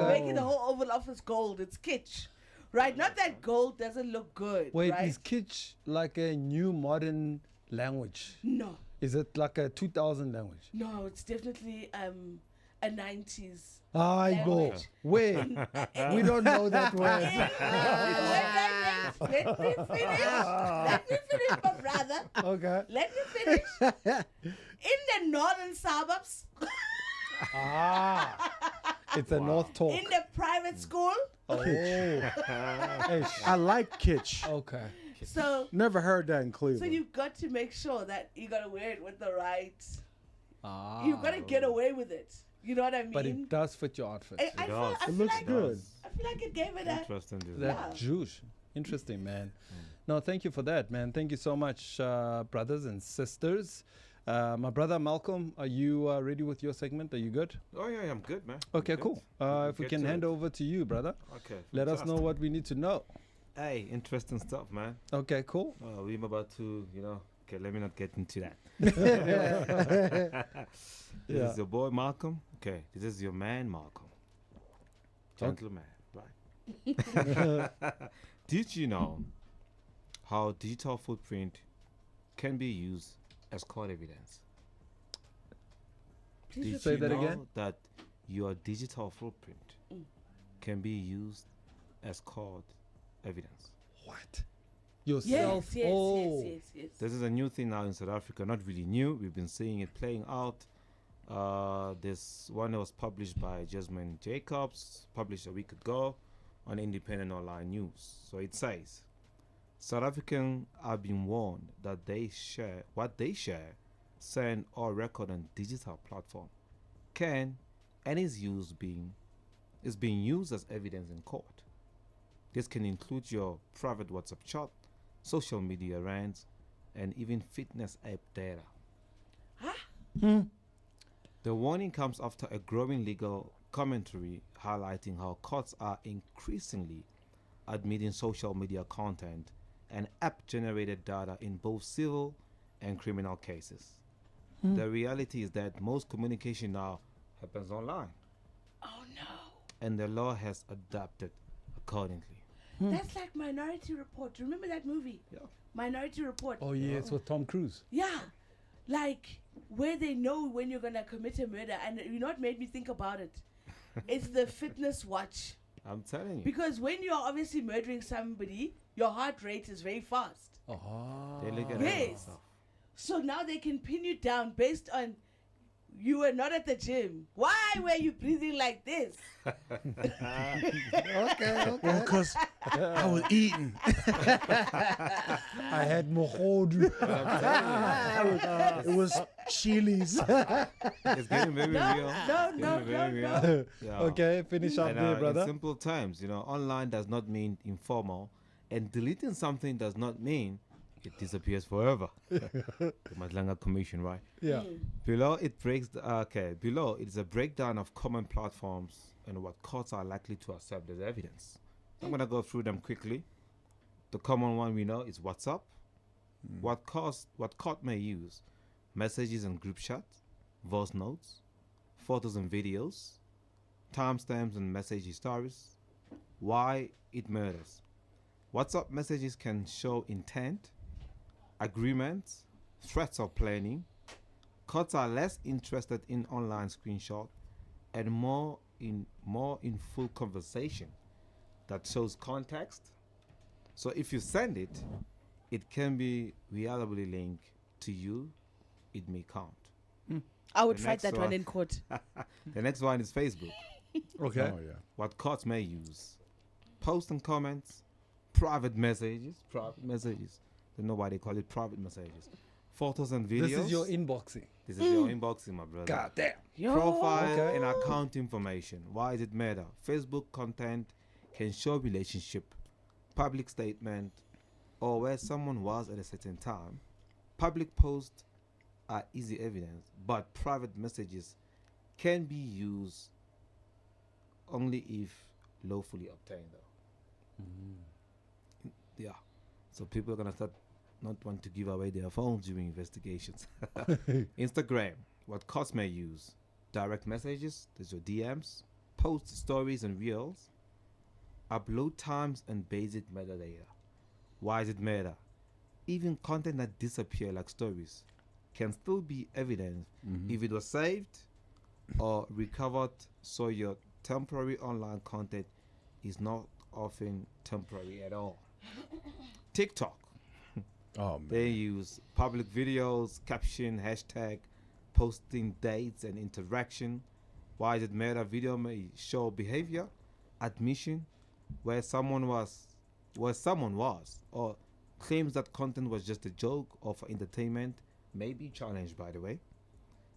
S5: Making the whole Oval Office gold, it's kitsch. Right? Not that gold doesn't look good.
S2: Wait,
S5: right?
S2: is kitsch like a new modern language?
S5: No.
S2: Is it like a 2000 language?
S5: No, it's definitely a 90s.
S2: I go.
S5: Language.
S2: Where? We don't know that word.
S5: Let me finish. Let me finish, my brother.
S2: Okay.
S5: Let me finish. In the northern suburbs,
S2: It's a North talk.
S5: in the private school.
S2: Oh.
S3: I like kitsch.
S2: Okay.
S5: So
S3: Never heard that in Cleveland.
S5: you've got to make sure that you got to wear it with the right.
S2: Ah.
S5: You've got to get away with it. You know what I mean?
S2: But it does fit your outfit.
S5: I feel,
S4: does.
S5: I
S3: It
S5: feel
S3: looks
S5: like
S3: good.
S5: I feel like it gave it a.
S4: Interesting.
S2: That juice. Interesting, man. No, thank you for that, man. Thank you so much, brothers and sisters. My brother Malcolm, are you ready with your segment? Are you good?
S4: Oh yeah, I'm good, man.
S2: Okay,
S4: I'm good.
S2: cool. If we
S4: Get
S2: can
S4: to
S2: hand
S4: it.
S2: over to you, brother.
S4: Okay.
S2: Let us know
S4: fantastic.
S2: what we need to know.
S4: Hey, interesting stuff, man.
S2: Okay, cool.
S4: We're about to, you know. Okay, let me not get into that. This
S2: Yeah.
S4: is your boy Malcolm. Okay, this is your man Malcolm. Gentleman, right? Did you know how digital footprint can be used as court evidence?
S5: Please
S4: Did
S2: Say
S4: you
S2: that
S4: know
S2: again?
S4: that your digital footprint
S5: Mm.
S4: can be used as court evidence?
S2: What? Yourself?
S5: Yes, yes,
S2: oh.
S5: yes, yes, yes.
S4: This is a new thing now in South Africa, not really new. We've been seeing it playing out. This one was published by Jasmine Jacobs, published a week ago on Independent Online News. So it says, South Africans are being warned that what they share, send or record on digital platform can and is being used as evidence in court. This can include your private WhatsApp chat, social media rants, and even fitness app data.
S5: Huh?
S4: The warning comes after a growing legal commentary highlighting how courts are increasingly admitting social media content and app-generated data in both civil and criminal cases. The reality is that most communication now happens online,
S5: Oh no.
S4: and the law has adapted accordingly.
S5: That's like Minority Report. Remember that movie?
S4: Yeah.
S5: Minority Report.
S2: Oh, yeah, it's with Tom Cruise.
S5: Yeah. Like where they know when you're gonna commit a murder, and you know what made me think about it? It's the fitness watch.
S4: I'm telling you.
S5: Because when you're obviously murdering somebody, your heart rate is very fast.
S2: Oh.
S4: They look at
S5: Yes.
S4: that stuff.
S5: So now they can pin you down based on you were not at the gym. Why were you breathing like this?
S2: Okay.
S3: Well, because I was eating.
S2: I had mohodu.
S3: It was chilies.
S4: It's getting very real.
S5: No,
S4: It's
S5: no,
S4: getting very
S5: no,
S4: real. Yeah.
S2: Okay, finish up
S4: And,
S2: there,
S4: in
S2: brother.
S4: simple terms, online does not mean informal, and deleting something does not mean it disappears forever. The Madlanga Commission, right?
S2: Yeah.
S4: Below it below it is a breakdown of common platforms and what courts are likely to accept as evidence. I'm gonna go through them quickly. The common one we know is WhatsApp. What court may use: messages and group chat, voice notes, photos and videos, timestamps and message histories. Why it matters: WhatsApp messages can show intent, agreements, threats or planning. Courts are less interested in online screenshot and more in full conversation that shows context. So if you send it, it can be reliably linked to you. It may count.
S5: I would
S4: The
S5: fight
S4: next
S5: that one
S4: one.
S5: in court.
S4: The next one is Facebook.
S2: Okay.
S3: Oh, yeah.
S4: What courts may use: posts and comments, private messages. Don't know why they call it private messages. Photos and videos.
S2: This is your inboxing.
S4: This is your inboxing, my brother.
S2: God damn.
S4: Profile
S2: Okay.
S4: and account information. Why does it matter? Facebook content can show relationship, public statement, or where someone was at a certain time. Public posts are easy evidence, but private messages can be used only if lawfully obtained, though. Yeah. So people are gonna start not want to give away their phones during investigations. Instagram, what courts may use: direct messages, there's your DMs, post stories and reels, upload times and basic metadata. Why does it matter? Even content that disappear like stories can still be evidence if it was saved or recovered, so your temporary online content is not often temporary at all. TikTok,
S3: Oh, man.
S4: they use public videos, caption, hashtag, posting dates and interaction. Why does it matter? Video may show behavior, admission, where someone was, or claims that content was just a joke or for entertainment may be challenged, by the way.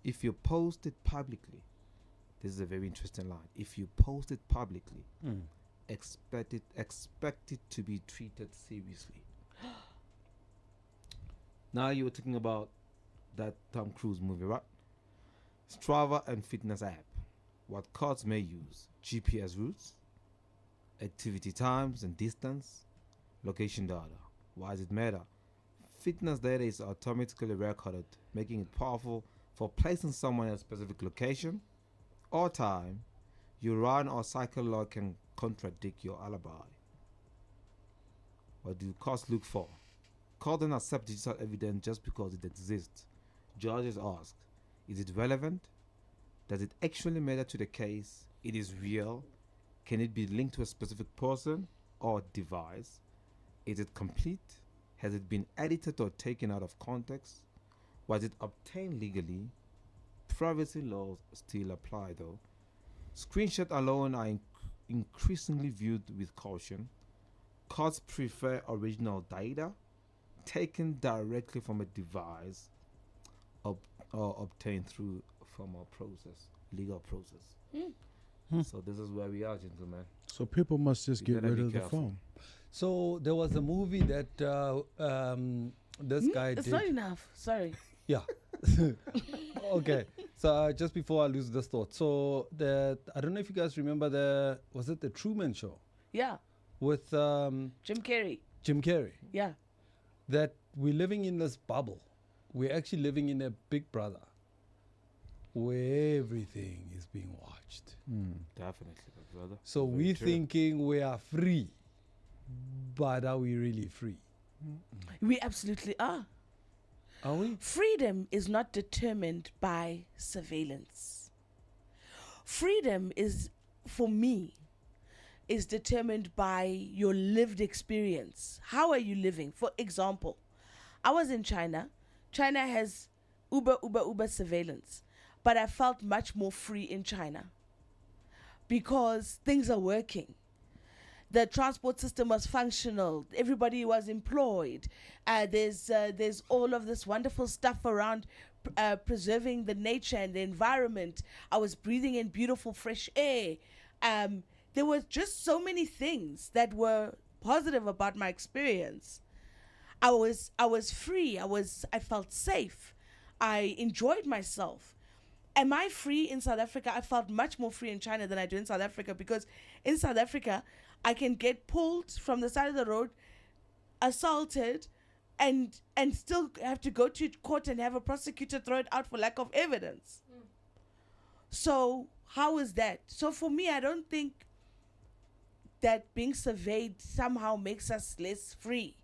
S4: If you post it publicly, this is a very interesting line. If you post it publicly, expect it to be treated seriously. Now you were talking about that Tom Cruise movie, right? Strava and fitness app. What courts may use: GPS routes, activity times and distance, location data. Why does it matter? Fitness data is automatically recorded, making it powerful for placing someone at a specific location or time. You run or cycle log can contradict your alibi. What do courts look for? Courts don't accept digital evidence just because it exists. Judges ask: is it relevant? Does it actually matter to the case? It is real. Can it be linked to a specific person or device? Is it complete? Has it been edited or taken out of context? Was it obtained legally? Privacy laws still apply though. Screenshots alone are increasingly viewed with caution. Courts prefer original data taken directly from a device or obtained through a formal process, legal process. So this is where we are, gentlemen.
S3: So people must just
S4: You
S3: get
S4: gotta
S3: rid
S4: be
S3: of the
S4: careful.
S3: phone.
S2: So there was a movie that this guy
S5: It's
S2: did.
S5: not enough. Sorry.
S2: Yeah. Okay. So just before I lose this thought, so I don't know if you guys remember was it the Truman Show
S5: Yeah.
S2: with
S5: Jim Carrey.
S2: Jim Carrey?
S5: Yeah.
S2: That we're living in this bubble. We're actually living in a Big Brother where everything is being watched.
S4: Definitely, my brother.
S2: So
S4: Very
S2: we're
S4: true.
S2: thinking we are free, but are we really free?
S5: We absolutely are.
S2: Are we?
S5: Freedom is not determined by surveillance. Freedom is, for me, is determined by your lived experience. How are you living? For example, I was in China. China has uber surveillance, but I felt much more free in China because things are working. The transport system was functional. Everybody was employed. There's all of this wonderful stuff around preserving the nature and the environment. I was breathing in beautiful fresh air. There were just so many things that were positive about my experience. I was free. I felt safe. I enjoyed myself. Am I free in South Africa? I felt much more free in China than I do in South Africa, because in South Africa, I can get pulled from the side of the road, assaulted, and still have to go to court and have a prosecutor throw it out for lack of evidence. So how is that? So for me, I don't think that being surveyed somehow makes us less free.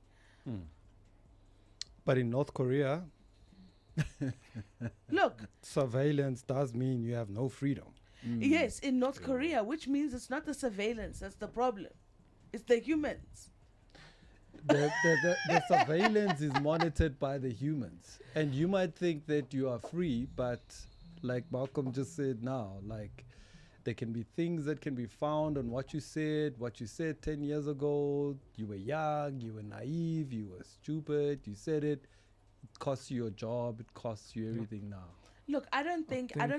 S2: But in North Korea,
S5: Look,
S2: surveillance does mean you have no freedom.
S5: yes, in North Korea, which means it's not the surveillance that's the problem. It's the humans.
S2: The surveillance is monitored by the humans. And you might think that you are free, but like Malcolm just said now, like there can be things that can be found on what you said 10 years ago. You were young, you were naive, you were stupid, you said it. It costs you your job, it costs you everything now.
S5: Look, I don't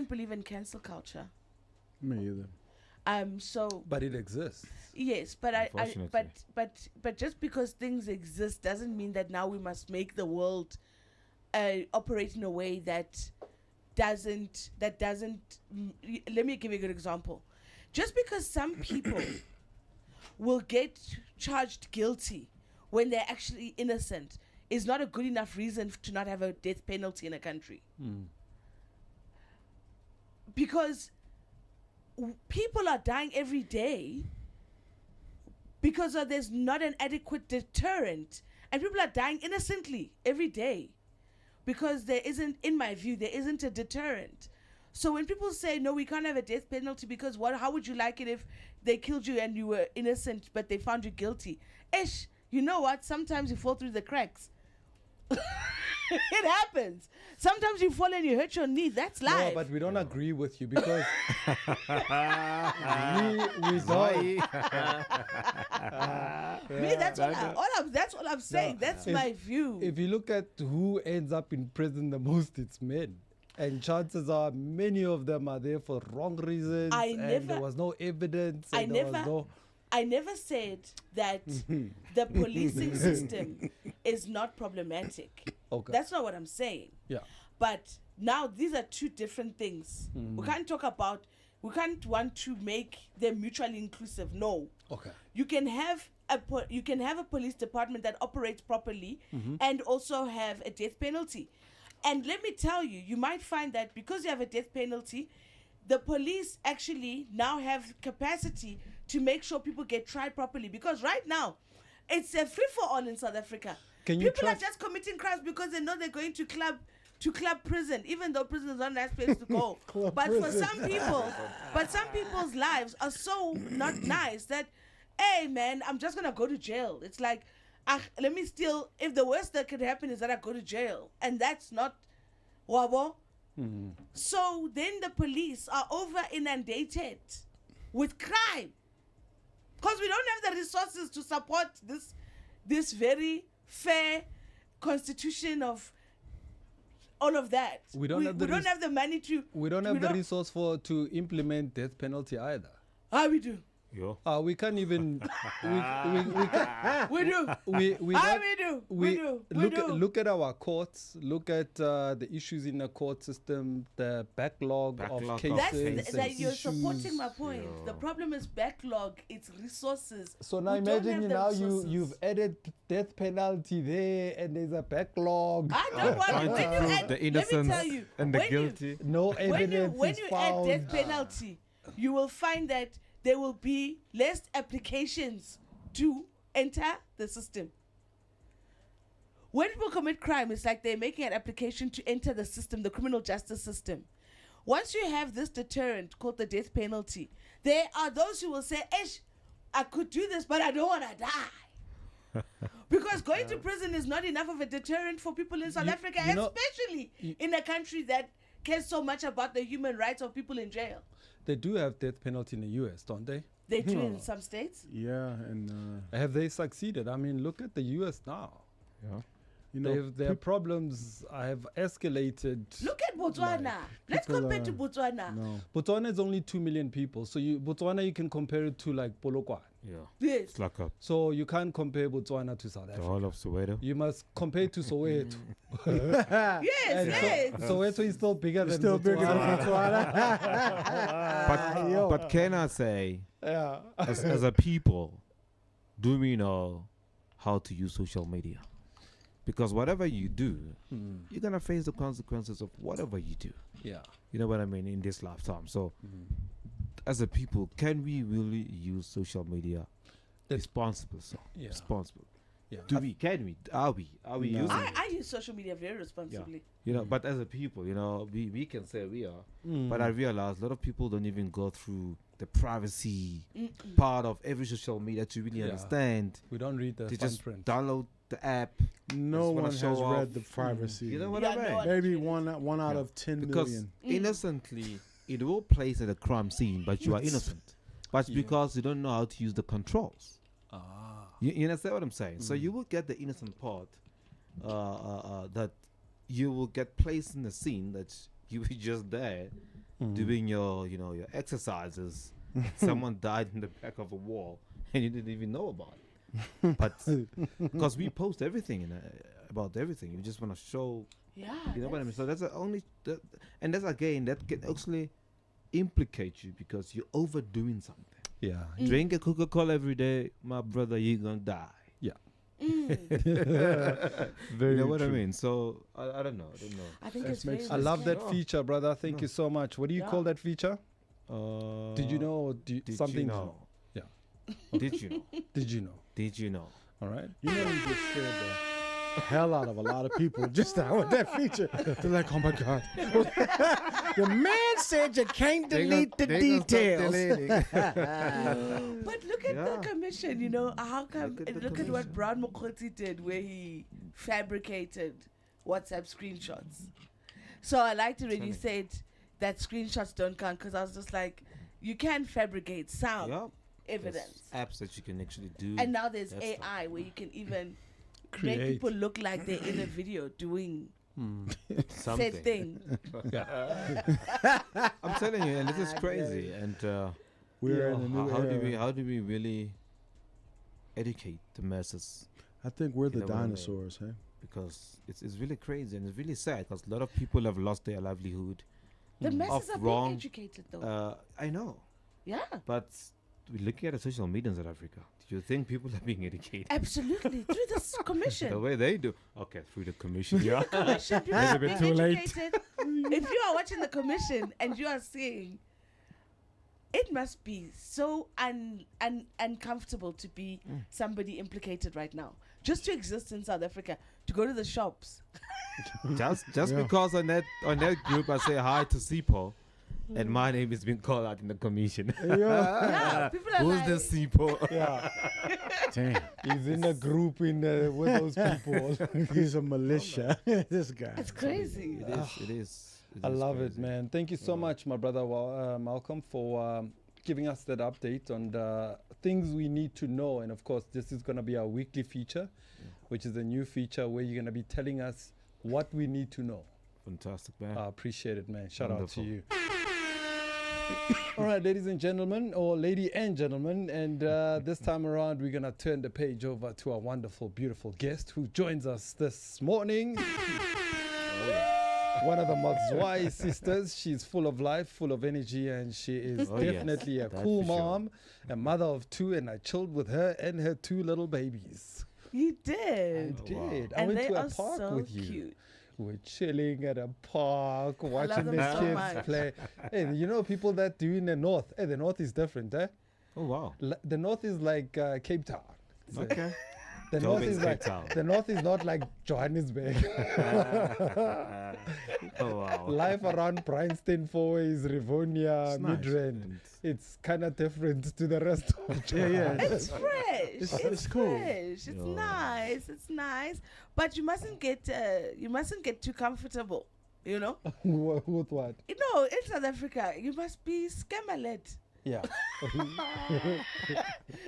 S5: believe in cancel culture.
S3: Me either.
S5: So
S2: But it exists.
S5: yes, but
S4: Unfortunately.
S5: but just because things exist doesn't mean that now we must make the world operate in a way that doesn't. Let me give you a good example. Just because some people will get charged guilty when they're actually innocent is not a good enough reason to not have a death penalty in a country. Because people are dying every day because there's not an adequate deterrent, and people are dying innocently every day because there isn't, in my view, there isn't a deterrent. So when people say, no, we can't have a death penalty because how would you like it if they killed you and you were innocent but they found you guilty? Ish, you know what? Sometimes you fall through the cracks. It happens. Sometimes you fall and you hurt your knee. That's life.
S2: No, but we don't agree with you because we don't.
S5: That's what I'm saying. That's my view.
S2: If you look at who ends up in prison the most, it's men. And chances are many of them are there for wrong reasons. There was no evidence.
S5: I never said that the policing system is not problematic.
S2: Okay.
S5: That's not what I'm saying.
S2: Yeah.
S5: But now these are two different things. We can't want to make them mutually inclusive. No.
S2: Okay.
S5: You can have a police department that operates properly and also have a death penalty. And let me tell you, you might find that because you have a death penalty, the police actually now have capacity to make sure people get tried properly. Because right now, it's a free-for-all in South Africa. People are just committing crimes because they know they're going to club to club prison, even though prison is not a nice place to go. But for some people, some people's lives are so not nice that, hey man, I'm just gonna go to jail. It's like, let me still. If the worst that could happen is that I go to jail, and that's not wabo. So then the police are over inundated with crime because we don't have the resources to support this very fair constitution of all of that. We don't have the money to.
S2: We don't have the resource to implement death penalty either.
S5: We do.
S2: We can't even.
S5: We do. We do.
S2: Look at our courts. Look at the issues in the court system. The backlog of cases.
S5: That you're supporting my point. The problem is backlog. It's resources.
S2: So now imagine you've added death penalty there, and there's a backlog.
S5: I don't want when you add
S4: the innocent
S5: let me tell you,
S4: and the guilty.
S2: No evidence
S5: when
S2: is
S5: you
S2: found.
S5: add death penalty, you will find that there will be less applications to enter the system. When people commit crime, it's like they're making an application to enter the system, the criminal justice system. Once you have this deterrent called the death penalty, there are those who will say, I could do this, but I don't want to die. Because going to prison is not enough of a deterrent for people in South Africa, especially in a country that cares so much about the human rights of people in jail.
S2: They do have death penalty in the US, don't they?
S5: They do in some states.
S3: Yeah, and
S2: have they succeeded? I mean, look at the US now.
S3: Yeah. You know,
S2: their problems have escalated.
S5: Look at Botswana. Let's compare to Botswana.
S3: No.
S2: Botswana is only 2 million people. So Botswana, you can compare it to like Polokwane.
S4: Yeah.
S5: Yes.
S4: It's like a
S2: So you can't compare Botswana to South
S4: the
S2: Africa.
S4: whole of Soweto.
S2: You must compare it to Soweto.
S5: Yes.
S2: Soweto is still bigger than
S3: still
S2: Botswana.
S3: bigger than Botswana.
S4: But can I say,
S2: Yeah.
S4: as a people, do we know how to use social media? Because whatever you do, you're gonna face the consequences of whatever you do.
S2: Yeah.
S4: You know what I mean, in this lifetime. So, as a people, can we really use social media responsible?
S2: Yeah.
S4: Responsible.
S2: Yeah.
S4: Do we? Can we? Are we
S3: No.
S4: using it?
S5: I use social media very responsibly.
S4: You know, but as a people, you know, we can say we are. But I realize a lot of people don't even go through the privacy part of every social media to really understand.
S2: We don't read the
S4: They
S2: fine
S4: just
S2: print.
S4: download the app.
S3: No
S4: wanna
S3: one has
S4: show off.
S3: read the privacy.
S4: You know what
S5: Yeah,
S4: I mean?
S5: no one-
S3: Maybe one out of 10
S4: Because
S3: million.
S4: innocently, it will place at a crime scene, but you are innocent. But because you don't know how to use the controls. You understand what I'm saying? So you will get the innocent part that you will get placed in the scene that you were just there doing your exercises. Someone died in the back of a wall and you didn't even know about it. But because we post everything about everything, you just want to show.
S5: Yeah.
S4: You know what I mean? So that's and that's again that can actually implicate you because you're overdoing something.
S2: Yeah.
S4: Drink a Coca-Cola every day, my brother, you're gonna die.
S2: Very
S4: You know what I
S2: true.
S4: mean? So I don't know.
S5: I think
S3: That
S5: it's very
S3: makes
S2: I love that
S5: risky.
S2: feature, brother. Thank you so much. What do you call that feature? Did you know? Or
S4: Did
S2: something?
S4: you know?
S2: Yeah.
S4: Did you know?
S2: Did you know?
S4: Did you know?
S2: All right.
S3: You know, you just scared the hell out of a lot of people just now with that feature. They're like, oh my God. The man said you can't delete the details.
S5: But look at the commission, you know, how come,
S4: Look at the
S5: look at what
S4: commission.
S5: Brown Mokoti did where he fabricated WhatsApp screenshots. So I liked it when you said that screenshots don't count because I was just like, you can fabricate sound
S4: Yep.
S5: evidence.
S4: There's apps that you can actually do.
S5: And now there's
S4: that
S5: AI where you can even make
S2: Create.
S5: people look like they're in a video doing
S4: Something.
S5: said thing.
S4: I'm telling you, and this is crazy. And
S3: We're in a new era.
S4: how do we really educate the masses?
S3: I think we're
S4: You
S3: the
S4: know what I mean?
S3: dinosaurs, hey?
S4: Because it's really crazy and it's really sad because a lot of people have lost their livelihood.
S5: The masses
S4: Of
S5: are
S4: wrong,
S5: being educated though.
S4: I know,
S5: Yeah.
S4: but we're looking at the social media in South Africa. Do you think people are being educated
S5: Absolutely. Through this
S4: the
S5: commission.
S4: way they do? Okay, through the commission. Yeah.
S5: Commission, people
S3: It's a
S5: are
S3: bit
S5: being
S3: too late.
S5: educated. If you are watching the commission and you are seeing, it must be so uncomfortable to be somebody implicated right now. Just to exist in South Africa, to go to the shops.
S4: Just
S3: Yeah.
S4: because on that group I say hi to Sipo, and my name is being called out in the commission.
S5: Yeah, people are
S4: Who's
S5: like,
S4: the Sipo?
S2: Yeah,
S3: Damn.
S2: he's in a group with those people.
S3: He's a militia. This guy.
S5: it's crazy.
S4: It is.
S2: I love it, man. Thank you so much, my brother Malcolm, for giving us that update on the things we need to know. And of course, this is going to be our weekly feature, which is a new feature where you're going to be telling us what we need to know.
S4: Fantastic, man.
S2: I appreciate it, man. Shout
S4: Wonderful.
S2: out to you. All right, ladies and gentlemen, or lady and gentlemen, and this time around, we're going to turn the page over to our wonderful, beautiful guest who joins us this morning. One of the Mazwai sisters. She's full of life, full of energy, and she is
S4: Oh, yes.
S2: definitely a
S4: That
S2: cool
S4: for sure.
S2: mom, a mother of two, and I chilled with her and her two little babies.
S5: You did.
S2: I
S4: wow.
S2: did. I
S5: And
S2: went
S5: they
S2: to a
S5: are
S2: park
S5: so
S2: with you.
S5: cute.
S2: We're chilling at a park, watching
S5: them
S2: the
S5: so
S2: kids
S5: much.
S2: play. Hey, you know people that do in the north. Hey, the north is different, eh?
S4: Oh wow.
S2: The north is like Cape Town. So
S4: Okay.
S2: the north
S4: Joburg
S2: is
S4: is
S2: like
S4: Cape Town.
S2: the north is not like Johannesburg.
S4: Oh wow.
S2: Life around Bryanston, Fourways, Rivonia,
S3: It's nice.
S2: Midrand. It's kind of different to the rest of
S3: Yeah, yeah.
S5: It's fresh.
S3: It's cool.
S5: Fresh. It's
S4: Yeah.
S5: nice. It's nice. But you mustn't get too comfortable. You know.
S2: With what?
S5: You know, in South Africa, you must be scam-alert.
S2: Yeah.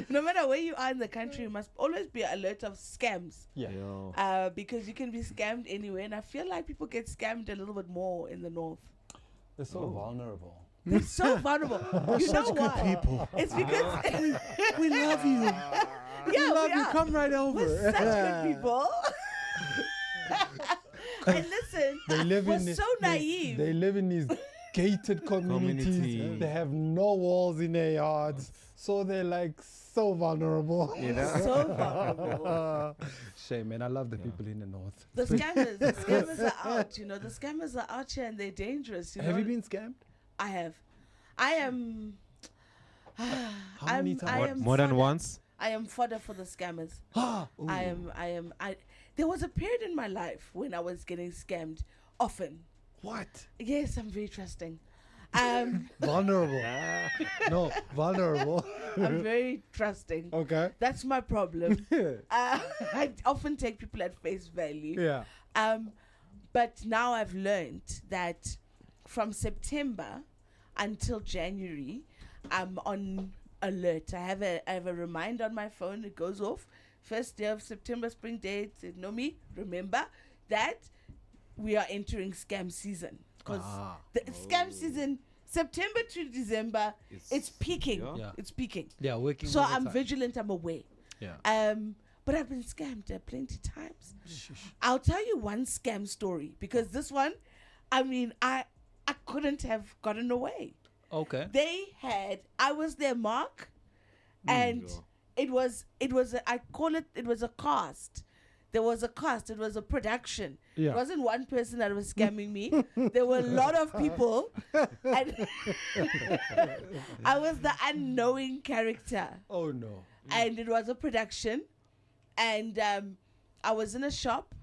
S5: No matter where you are in the country, you must always be alert of scams.
S2: Yeah.
S4: Yo.
S5: Because you can be scammed anywhere, and I feel like people get scammed a little bit more in the north.
S2: They're so vulnerable.
S5: They're so vulnerable. You know
S3: Such
S5: why?
S3: good people.
S5: It's because
S3: We love you.
S5: yeah,
S3: We love
S5: we
S3: you.
S5: are.
S3: Come right over.
S5: We're such good people. And listen,
S2: They live
S5: we're
S2: in
S5: so naive.
S2: They live in these gated communities.
S4: Community.
S2: They have no walls in their yards, so they're like so vulnerable.
S4: You know?
S5: So vulnerable.
S2: Shame, man. I love the people in the north.
S5: The scammers are out. You know, the scammers are out here and they're dangerous. You
S2: Have
S5: know?
S2: you been scammed?
S5: I have. I am.
S2: How many times?
S5: I am
S4: More than
S5: fodder.
S4: once.
S5: I am fodder for the scammers. There was a period in my life when I was getting scammed often.
S2: What?
S5: Yes, I'm very trusting.
S2: Vulnerable. No, vulnerable.
S5: I'm very trusting.
S2: Okay.
S5: That's my problem. I often take people at face value.
S2: Yeah.
S5: But now I've learned that from September until January, I'm on alert. I have a reminder on my phone. It goes off. First day of September, spring day. It know me. Remember that we are entering scam season because the scam season, September to December, it's peaking.
S4: Yeah.
S5: It's peaking.
S2: Yeah, working.
S5: So
S2: all the
S5: I'm
S2: time.
S5: vigilant. I'm aware.
S2: Yeah.
S5: But I've been scammed plenty times. I'll tell you one scam story because this one, I mean, I couldn't have gotten away.
S2: Okay.
S5: I was their mark, and it was a cast. There was a cast. It was a production.
S2: Yeah.
S5: It wasn't one person that was scamming me. There were a lot of people, and I was the unknowing character.
S2: Oh no.
S5: And it was a production, and I was in a shop,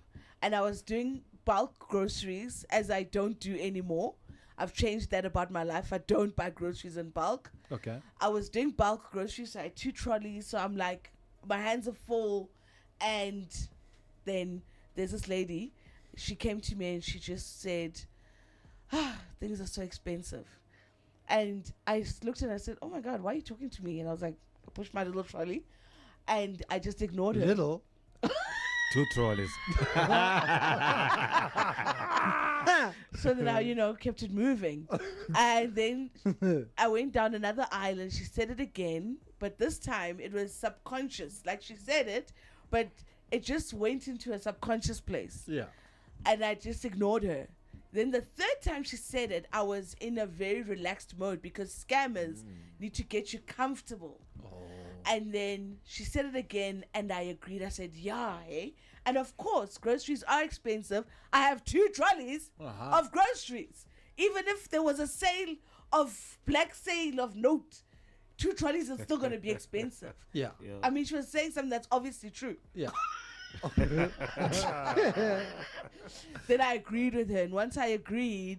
S5: and I was doing bulk groceries, as I don't do anymore. I've changed that about my life. I don't buy groceries in bulk.
S2: Okay.
S5: I was doing bulk groceries. I had 2 trolleys, so I'm like, my hands are full. And then there's this lady. She came to me and she just said, things are so expensive. And I looked at her and I said, oh my God, why are you talking to me? And I was like, I pushed my little trolley and I just ignored her.
S2: Little.
S4: 2 trolleys.
S5: So then I, kept it moving. And then I went down another aisle and she said it again. But this time it was subconscious. Like she said it, but it just went into a subconscious place.
S2: Yeah.
S5: And I just ignored her. Then the 3rd time she said it, I was in a very relaxed mode because scammers need to get you comfortable. And then she said it again and I agreed. I said, yeah, hey. And of course, groceries are expensive. I have 2 trolleys of groceries. Even if there was a black sale of note, 2 trolleys is still going to be expensive.
S2: Yeah.
S5: I mean, she was saying something that's obviously true.
S2: Yeah.
S5: Then I agreed with her, and once I agreed,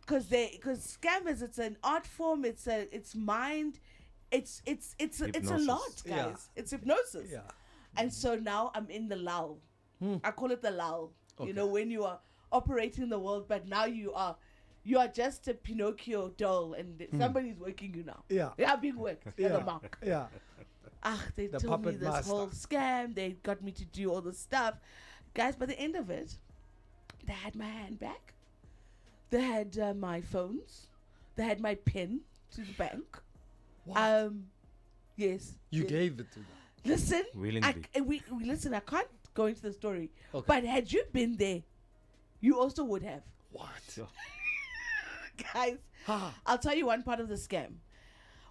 S5: because scammers, it's an art form, it's mind, it's a lot,
S4: Hypnosis.
S5: guys.
S2: Yeah.
S5: It's hypnosis.
S2: Yeah.
S5: And so now I'm in the lull. I call it the lull.
S2: Okay.
S5: You know, when you are operating in the world, but now you are just a Pinocchio doll, and somebody's working you now.
S2: Yeah.
S5: Yeah, being worked. Yeah. The mark.
S2: Yeah.
S5: They
S2: The
S5: told me
S2: puppet
S5: this
S2: master.
S5: whole scam. They got me to do all this stuff. Guys, by the end of it, they had my handbag. They had my phones. They had my pen to the bank.
S2: What?
S5: Yes.
S2: You
S5: yes.
S2: gave it to them.
S5: Listen,
S4: Willingly.
S5: we listen. I can't go into the story,
S2: Okay.
S5: but had you been there, you also would have.
S2: What?
S5: Guys, I'll tell you one part of the scam.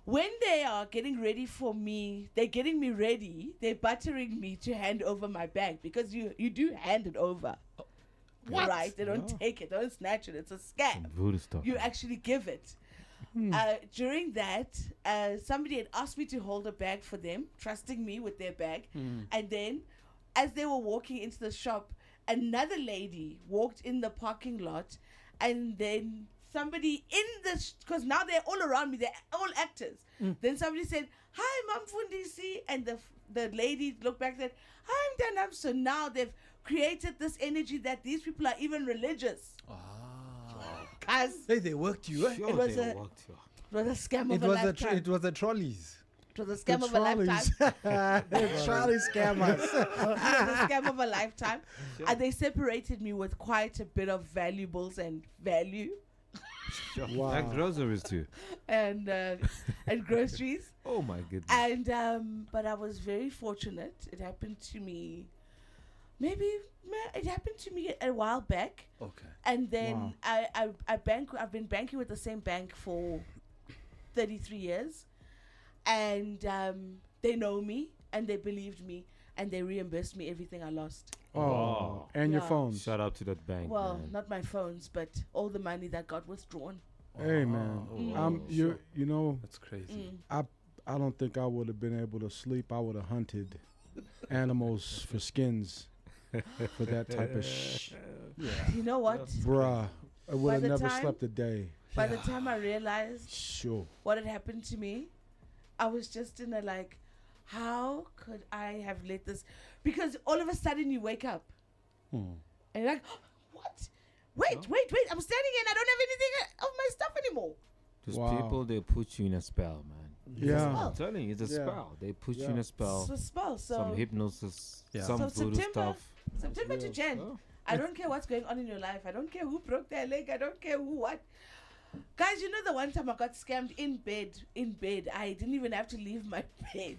S5: When they are getting ready for me, they're getting me ready. They're buttering me to hand over my bag, because you do hand it over.
S2: What?
S5: Right? They don't take it. They don't snatch it. It's a scam.
S4: Voodoo stuff.
S5: You actually give it. During that, somebody had asked me to hold a bag for them, trusting me with their bag. And then, as they were walking into the shop, another lady walked in the parking lot, and then somebody in the, because now they're all around me, they're all actors. Then somebody said, "Hi, Mam Fundisi," and the lady looked back and said, "Hi, I'm Danam." So now they've created this energy that these people are even religious. Guys,
S2: Hey, they worked you. Eh?
S4: Sure,
S5: It was
S4: they
S5: a-
S4: worked, yeah.
S5: it was a scam
S2: It
S5: of a
S2: was
S5: lifetime.
S2: it was a trolleys.
S5: It was a scam of a lifetime.
S3: Charlie scammers.
S5: It was a scam of a lifetime. And they separated me with quite a bit of valuables and value
S4: Sure.
S3: Wow.
S4: Like groceries too.
S5: and groceries.
S4: Oh my goodness.
S5: And but I was very fortunate. It happened to me. It happened to me a while back.
S2: Okay.
S5: And then I've been banking with the same bank for 33 years, and they know me and they believed me and they reimbursed me everything I lost.
S3: Oh,
S4: Wow.
S3: and your
S5: Yeah.
S3: phones.
S4: Shout out to that bank.
S5: Well,
S4: man.
S5: not my phones, but all the money that got withdrawn.
S3: Hey man,
S2: Oh,
S3: you know,
S2: That's crazy.
S3: I don't think I would have been able to sleep. I would have hunted animals for skins for that type of
S2: Yeah.
S5: You know what?
S3: bruh. I would have
S5: the
S3: never
S5: time-
S3: slept a day.
S5: By the time I realized
S3: Sure.
S5: what had happened to me, I was just in a like, how could I have let this? Because all of a sudden you wake up and you're like, what? Wait, I'm standing here and I don't have anything of my stuff anymore.
S4: Those
S3: Wow.
S4: people, they put you in a spell, man.
S3: Yeah.
S5: spell.
S4: I'm telling you, it's a
S3: Yeah.
S4: spell. They put you
S3: Yeah.
S4: in a spell.
S5: So spell.
S4: Some
S5: So
S4: hypnosis,
S2: Yeah.
S4: some
S5: So
S4: voodoo
S5: September-
S4: stuff.
S5: September to Jan.
S4: Oh.
S5: I don't care what's going on in your life. I don't care who broke their leg. I don't care who what. Guys, you know the one time I got scammed in bed. I didn't even have to leave my bed.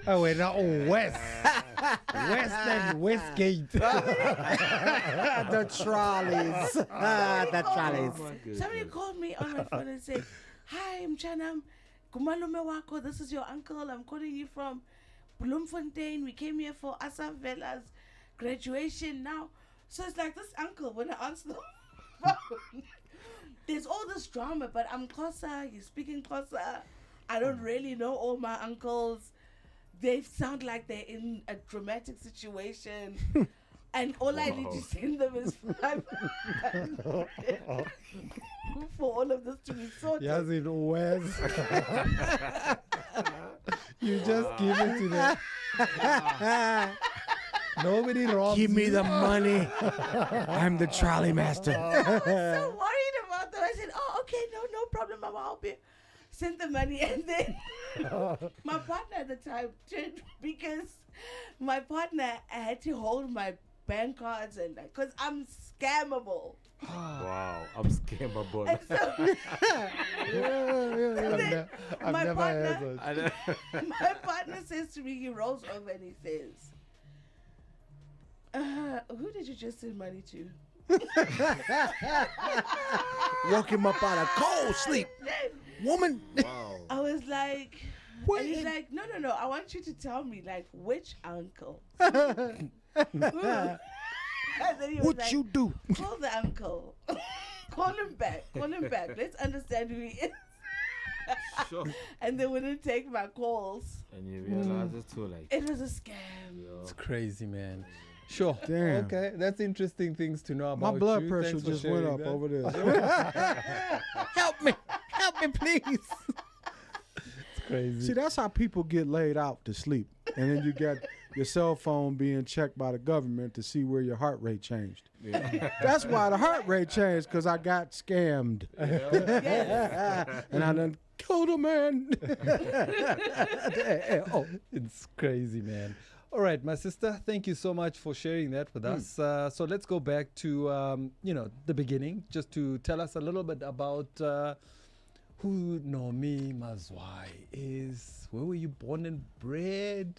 S2: Oh, wait, now West. West Westgate.
S3: The trolleys. The trolleys.
S4: Oh my goodness.
S5: Somebody called me on my phone and said, "Hi, I'm Chanam. Kumalume wako. This is your uncle. I'm calling you from Bloemfontein. We came here for Asa Vela's graduation now." So it's like this uncle, when I answer the phone, there's all this drama, but I'm Xhosa, he's speaking Xhosa. I don't really know all my uncles. They sound like they're in a dramatic situation. And all I need to send them is 500 for all of this to be sorted.
S2: Yes, in West. You just give it to them. Nobody robs
S3: Give me
S2: you.
S3: the money. I'm the trolley master.
S5: I was so worried about them. I said, "Oh, okay, no problem. I'll help you." Sent the money, and then my partner at the time turned, because my partner had to hold my bank cards and because I'm scammable.
S4: Wow, I'm scammable.
S5: And so
S2: I've
S5: my
S2: never
S5: partner-
S2: heard that.
S5: my partner says to me, he rolls over and he says, "Who did you just send money to?"
S3: Woke him up out of cold sleep. Woman.
S4: Wow.
S5: I was like, and he's like, no, I want you to tell me, like, which uncle? And then he was
S3: What
S5: like,
S3: you do?
S5: call the uncle. Call him back. Let's understand who he is.
S4: Sure.
S5: and they wouldn't take my calls.
S4: And you realize it's too late.
S5: It was a scam.
S2: It's crazy, man. Sure.
S3: Damn.
S2: Okay, that's interesting things to know
S3: My
S2: about
S3: blood
S2: you.
S3: pressure
S2: Thanks for
S3: just went
S2: sharing
S3: up
S2: that.
S3: over this.
S2: Help me, please. It's crazy.
S3: See, that's how people get laid out to sleep. And then you got your cell phone being checked by the government to see where your heart rate changed.
S4: Yeah.
S3: That's why the heart rate changed, because I got scammed.
S5: Yes.
S3: And I done killed a man. Oh.
S2: It's crazy, man. All right, my sister, thank you so much for sharing that with us. So let's go back to, the beginning, just to tell us a little bit about who Nomi Mazwai is. Where were you born and bred?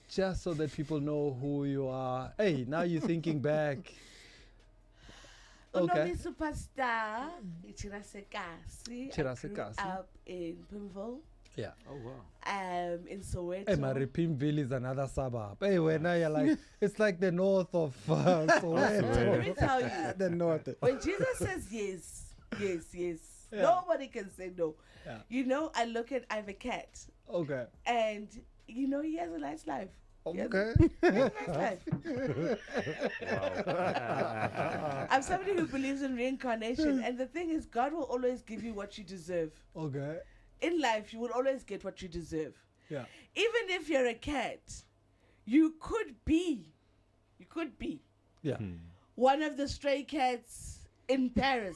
S2: Just so that people know who you are. Hey, now you're thinking back. Okay.
S5: Unomi superstar, Chirasekasi.
S2: Chirasekasi.
S5: Up in Pimville,
S2: Yeah.
S4: Oh, wow.
S5: in Soweto.
S2: Hey, Maripimville is another suburb. Hey, now you're like, it's like the north of Soweto.
S5: Let me tell you,
S3: The north.
S5: when Jesus says yes, yes, yes,
S2: Yeah.
S5: nobody can say no.
S2: Yeah.
S5: I have a cat,
S2: Okay.
S5: and he has a nice life. He has
S2: Okay.
S5: a nice life. I'm somebody who believes in reincarnation, and the thing is, God will always give you what you deserve.
S2: Okay.
S5: In life, you will always get what you deserve.
S2: Yeah.
S5: Even if you're a cat, you could be
S2: Yeah.
S5: one of the stray cats in Paris.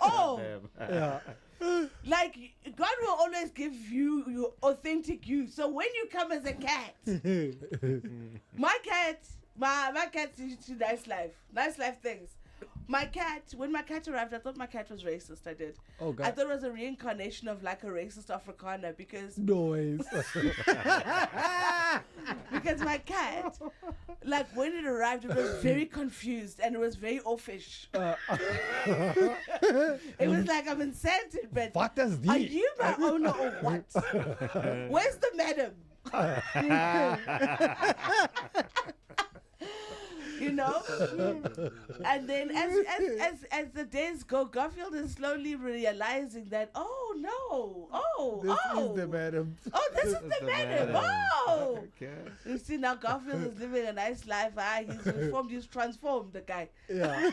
S5: Oh,
S2: Yeah.
S5: like God will always give you your authentic you. So when you come as a cat, my cat used to nice life things. When my cat arrived, I thought my cat was racist. I did.
S2: Okay.
S5: I thought it was a reincarnation of like a racist Afrikaner because
S2: Noise.
S5: because my cat, like when it arrived, it was very confused and it was very offish. It was like I'm enchanted, but
S2: What does
S5: are
S2: the?
S5: you my owner or what? Where's the madam? And then as the days go, Garfield is slowly realizing that
S2: This is the madam.
S5: this is the madam. Oh,
S4: Okay.
S5: you see now Garfield is living a nice life. He's reformed, he's transformed, the guy.
S2: Yeah.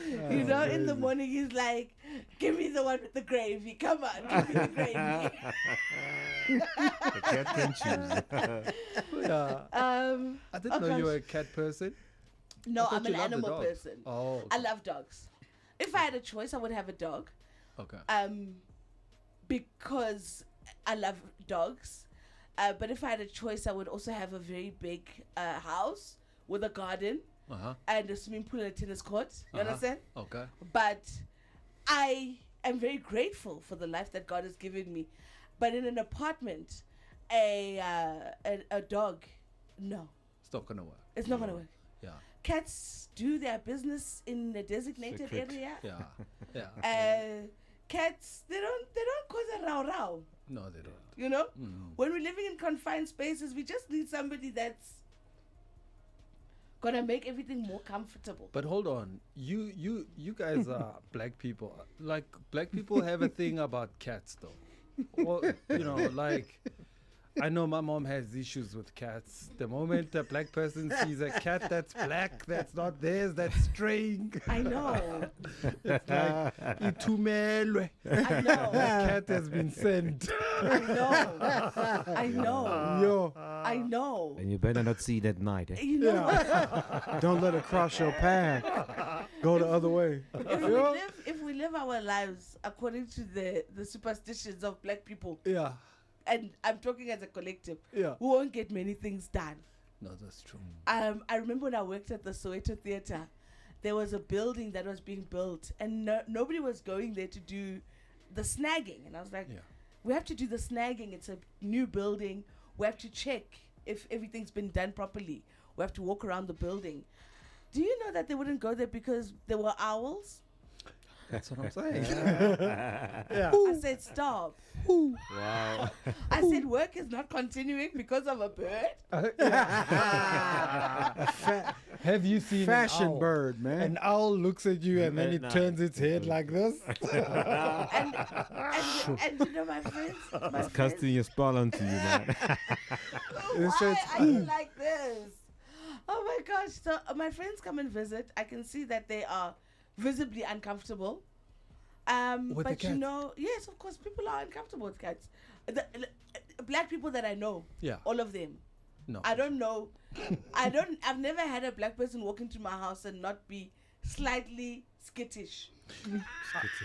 S5: In the morning he's like, give me the one with the gravy. Come on, give me the gravy.
S4: The cat can choose.
S2: Yeah. I didn't know you were a cat person.
S5: No,
S2: I thought
S5: I'm
S2: you
S5: an
S2: loved the
S5: animal
S2: dogs.
S5: person.
S2: Oh.
S5: I love dogs. If I had a choice, I would have a dog.
S2: Okay.
S5: Because I love dogs. But if I had a choice, I would also have a very big house with a garden
S2: Uh-huh.
S5: and a swimming pool and a tennis court. You
S2: Uh-huh.
S5: understand?
S2: Okay.
S5: But I am very grateful for the life that God has given me. But in an apartment, a dog, no,
S2: It's not gonna work.
S5: it's not gonna work.
S2: Yeah.
S5: Cats do their business in a designated
S4: Secret.
S5: area.
S2: Yeah. Yeah.
S5: Cats, they don't cause a row row.
S2: No, they don't.
S5: You know,
S2: Mm.
S5: when we're living in confined spaces, we just need somebody that's gonna make everything more comfortable.
S2: But hold on, you guys are black people. Like black people have a thing about cats, though. Well, like I know my mom has issues with cats. The moment a black person sees a cat that's black, that's not theirs, that's straying.
S5: I know.
S2: It's like itumelwe.
S5: I know.
S2: The cat has been sent.
S5: I know. I know.
S3: Yo,
S5: I know.
S4: And you better not see it at night. Eh?
S5: You know what?
S3: don't let it cross your path. Go the other way.
S5: If we live our lives according to the superstitions of black people,
S2: Yeah.
S5: and I'm talking as a collective,
S2: Yeah.
S5: we won't get many things done.
S2: No, that's true.
S5: I remember when I worked at the Soweto Theatre, there was a building that was being built, and nobody was going there to do the snagging. And I was like,
S2: Yeah.
S5: we have to do the snagging. It's a new building. We have to check if everything's been done properly. We have to walk around the building. Do you know that they wouldn't go there because there were owls?
S2: That's what I'm saying.
S3: Yeah.
S5: I said, stop.
S4: Wow.
S5: I said, work is not continuing because of a bird.
S2: Have you seen
S3: Fashion
S2: an owl?
S3: bird, man.
S2: An owl looks at you and then
S4: Very
S2: it
S4: nice.
S2: turns its head like this.
S5: And you know, my friends,
S4: Casting your spell onto you, man.
S5: why are you like this? Oh my gosh. So my friends come and visit. I can see that they are visibly uncomfortable.
S2: With the
S5: But you
S2: cats?
S5: know, yes, of course, people are uncomfortable with cats. Black people that I know,
S2: Yeah.
S5: all of them.
S2: No.
S5: I don't know. I've never had a black person walk into my house and not be slightly skittish.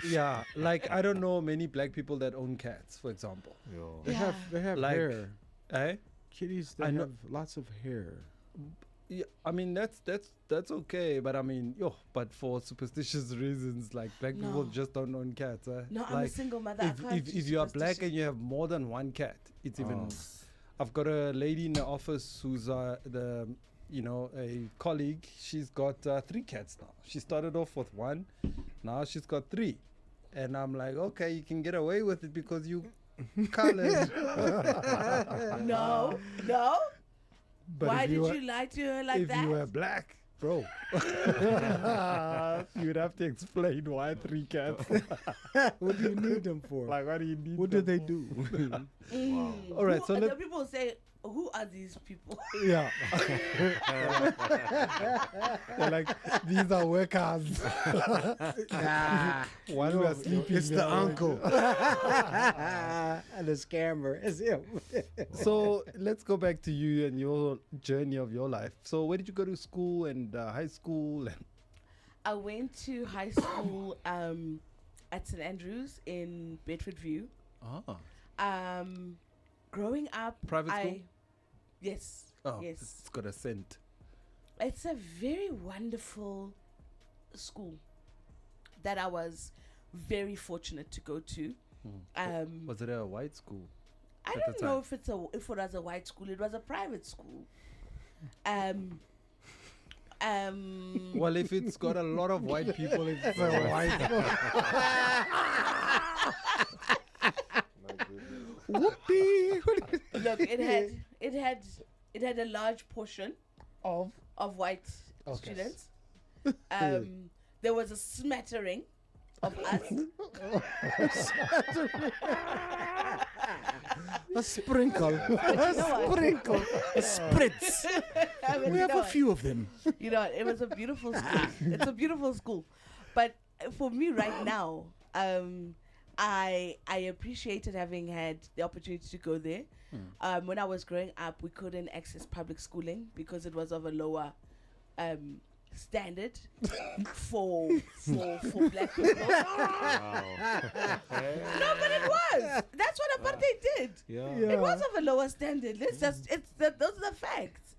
S2: Yeah, like I don't know many black people that own cats, for example.
S4: Yo.
S3: They have
S2: Like-
S3: hair.
S2: Eh?
S3: Kitties,
S2: I
S3: they
S2: know-
S3: have lots of hair.
S2: Yeah, I mean that's okay, but I mean, but for superstitious reasons, like black people
S5: No.
S2: just don't own cats.
S5: No, I'm a
S2: like,
S5: single mother. I can't
S2: if
S5: do
S2: you are black
S5: superstition.
S2: and you have more than one cat, it's even.
S3: Oh.
S2: I've got a lady in the office who's a colleague. She's got 3 cats now. She started off with 1, now she's got 3, and I'm like, okay, you can get away with it because you colored.
S5: No.
S2: But
S5: Why
S2: if
S5: did
S2: were-
S5: you lie to her like
S2: if
S5: that?
S2: you were black, bro, you'd have to explain why 3 cats.
S3: What do you need them for?
S2: Like, what do you need?
S3: What do
S2: them
S3: they
S2: for?
S3: do?
S5: Mm.
S2: All right, so
S5: the
S2: let-
S5: people say, who are these people?
S2: Yeah. They're like, these are workers. While we are sleeping.
S3: It's
S2: they
S3: the
S2: are
S3: uncle. And the scammer. It's him.
S2: So let's go back to you and your journey of your life. So where did you go to school and high school? And
S5: I went to high school at St. Andrews in Bedford View. Growing up,
S2: Private school?
S5: Yes.
S2: Oh,
S5: Yes.
S2: it's got a scent.
S5: It's a very wonderful school that I was very fortunate to go to.
S2: Was it a white school?
S5: I
S2: at the
S5: don't know
S2: time?
S5: if it was a white school. It was a private school.
S2: Well, if it's got a lot of white people, it's a white. Whoopee!
S5: Look, it had a large portion
S2: of
S5: white
S2: Okay.
S5: students. There was a smattering of us.
S3: A sprinkle.
S5: You know what?
S3: Sprinkle. A spritz.
S5: I mean,
S3: We
S5: you
S3: have
S5: know
S3: a
S5: what?
S3: few of them.
S5: You know, it was a beautiful school. It's a beautiful school. But for me right now, I appreciated having had the opportunity to go there. When I was growing up, we couldn't access public schooling because it was of a lower standard for black people. No, but it was. That's what apartheid did.
S4: Yeah.
S5: It was of a lower standard. Those are the facts.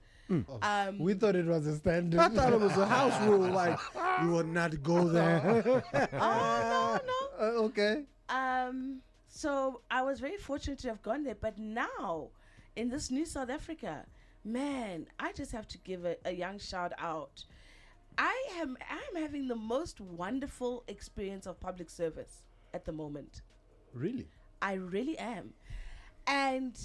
S2: We thought it was a standard.
S3: I thought it was a house rule, like you would not go there.
S5: Oh no.
S2: Okay.
S5: So I was very fortunate to have gone there, but now in this new South Africa, man, I just have to give a young shout out. I'm having the most wonderful experience of public service at the moment.
S2: Really?
S5: I really am. And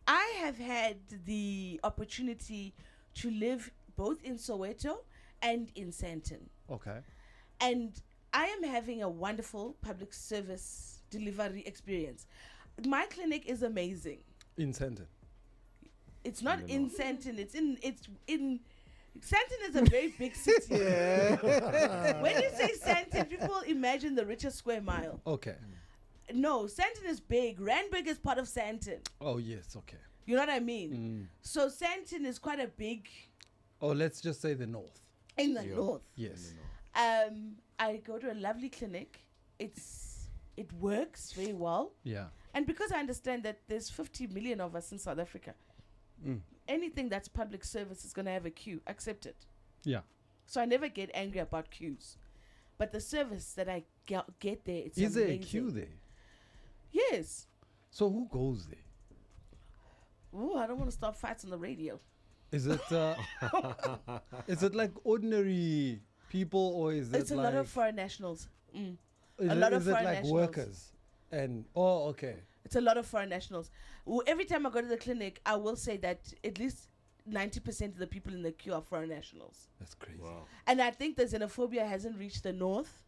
S5: I have had the opportunity to live both in Soweto and in Sandton.
S2: Okay.
S5: And I am having a wonderful public service delivery experience. My clinic is amazing.
S2: In Sandton.
S5: It's not in Sandton. It's in Sandton is a very big city. When you say Sandton, people imagine the richest square mile.
S2: Okay.
S5: No, Sandton is big. Randburg is part of Sandton.
S2: Oh yes. Okay.
S5: You know what I mean? So Sandton is quite a big
S2: Oh, let's just say the north.
S5: in the north.
S2: Yes.
S5: I go to a lovely clinic. It works very well.
S2: Yeah.
S5: And because I understand that there's 50 million of us in South Africa, anything that's public service is going to have a queue. Accept it.
S2: Yeah.
S5: So I never get angry about queues. But the service that I get there, it's
S2: Is there a
S5: amazing.
S2: queue there?
S5: Yes.
S2: So who goes there?
S5: Ooh, I don't want to start fights on the radio.
S2: Is it is it like ordinary people or is
S5: It's
S2: it
S5: a
S2: like
S5: lot of foreign nationals.
S2: Is
S5: A lot of
S2: is it
S5: foreign
S2: like
S5: nationals.
S2: workers? And okay.
S5: It's a lot of foreign nationals. Every time I go to the clinic, I will say that at least 90% of the people in the queue are foreign nationals.
S2: That's crazy.
S4: Wow.
S5: And I think the xenophobia hasn't reached the north.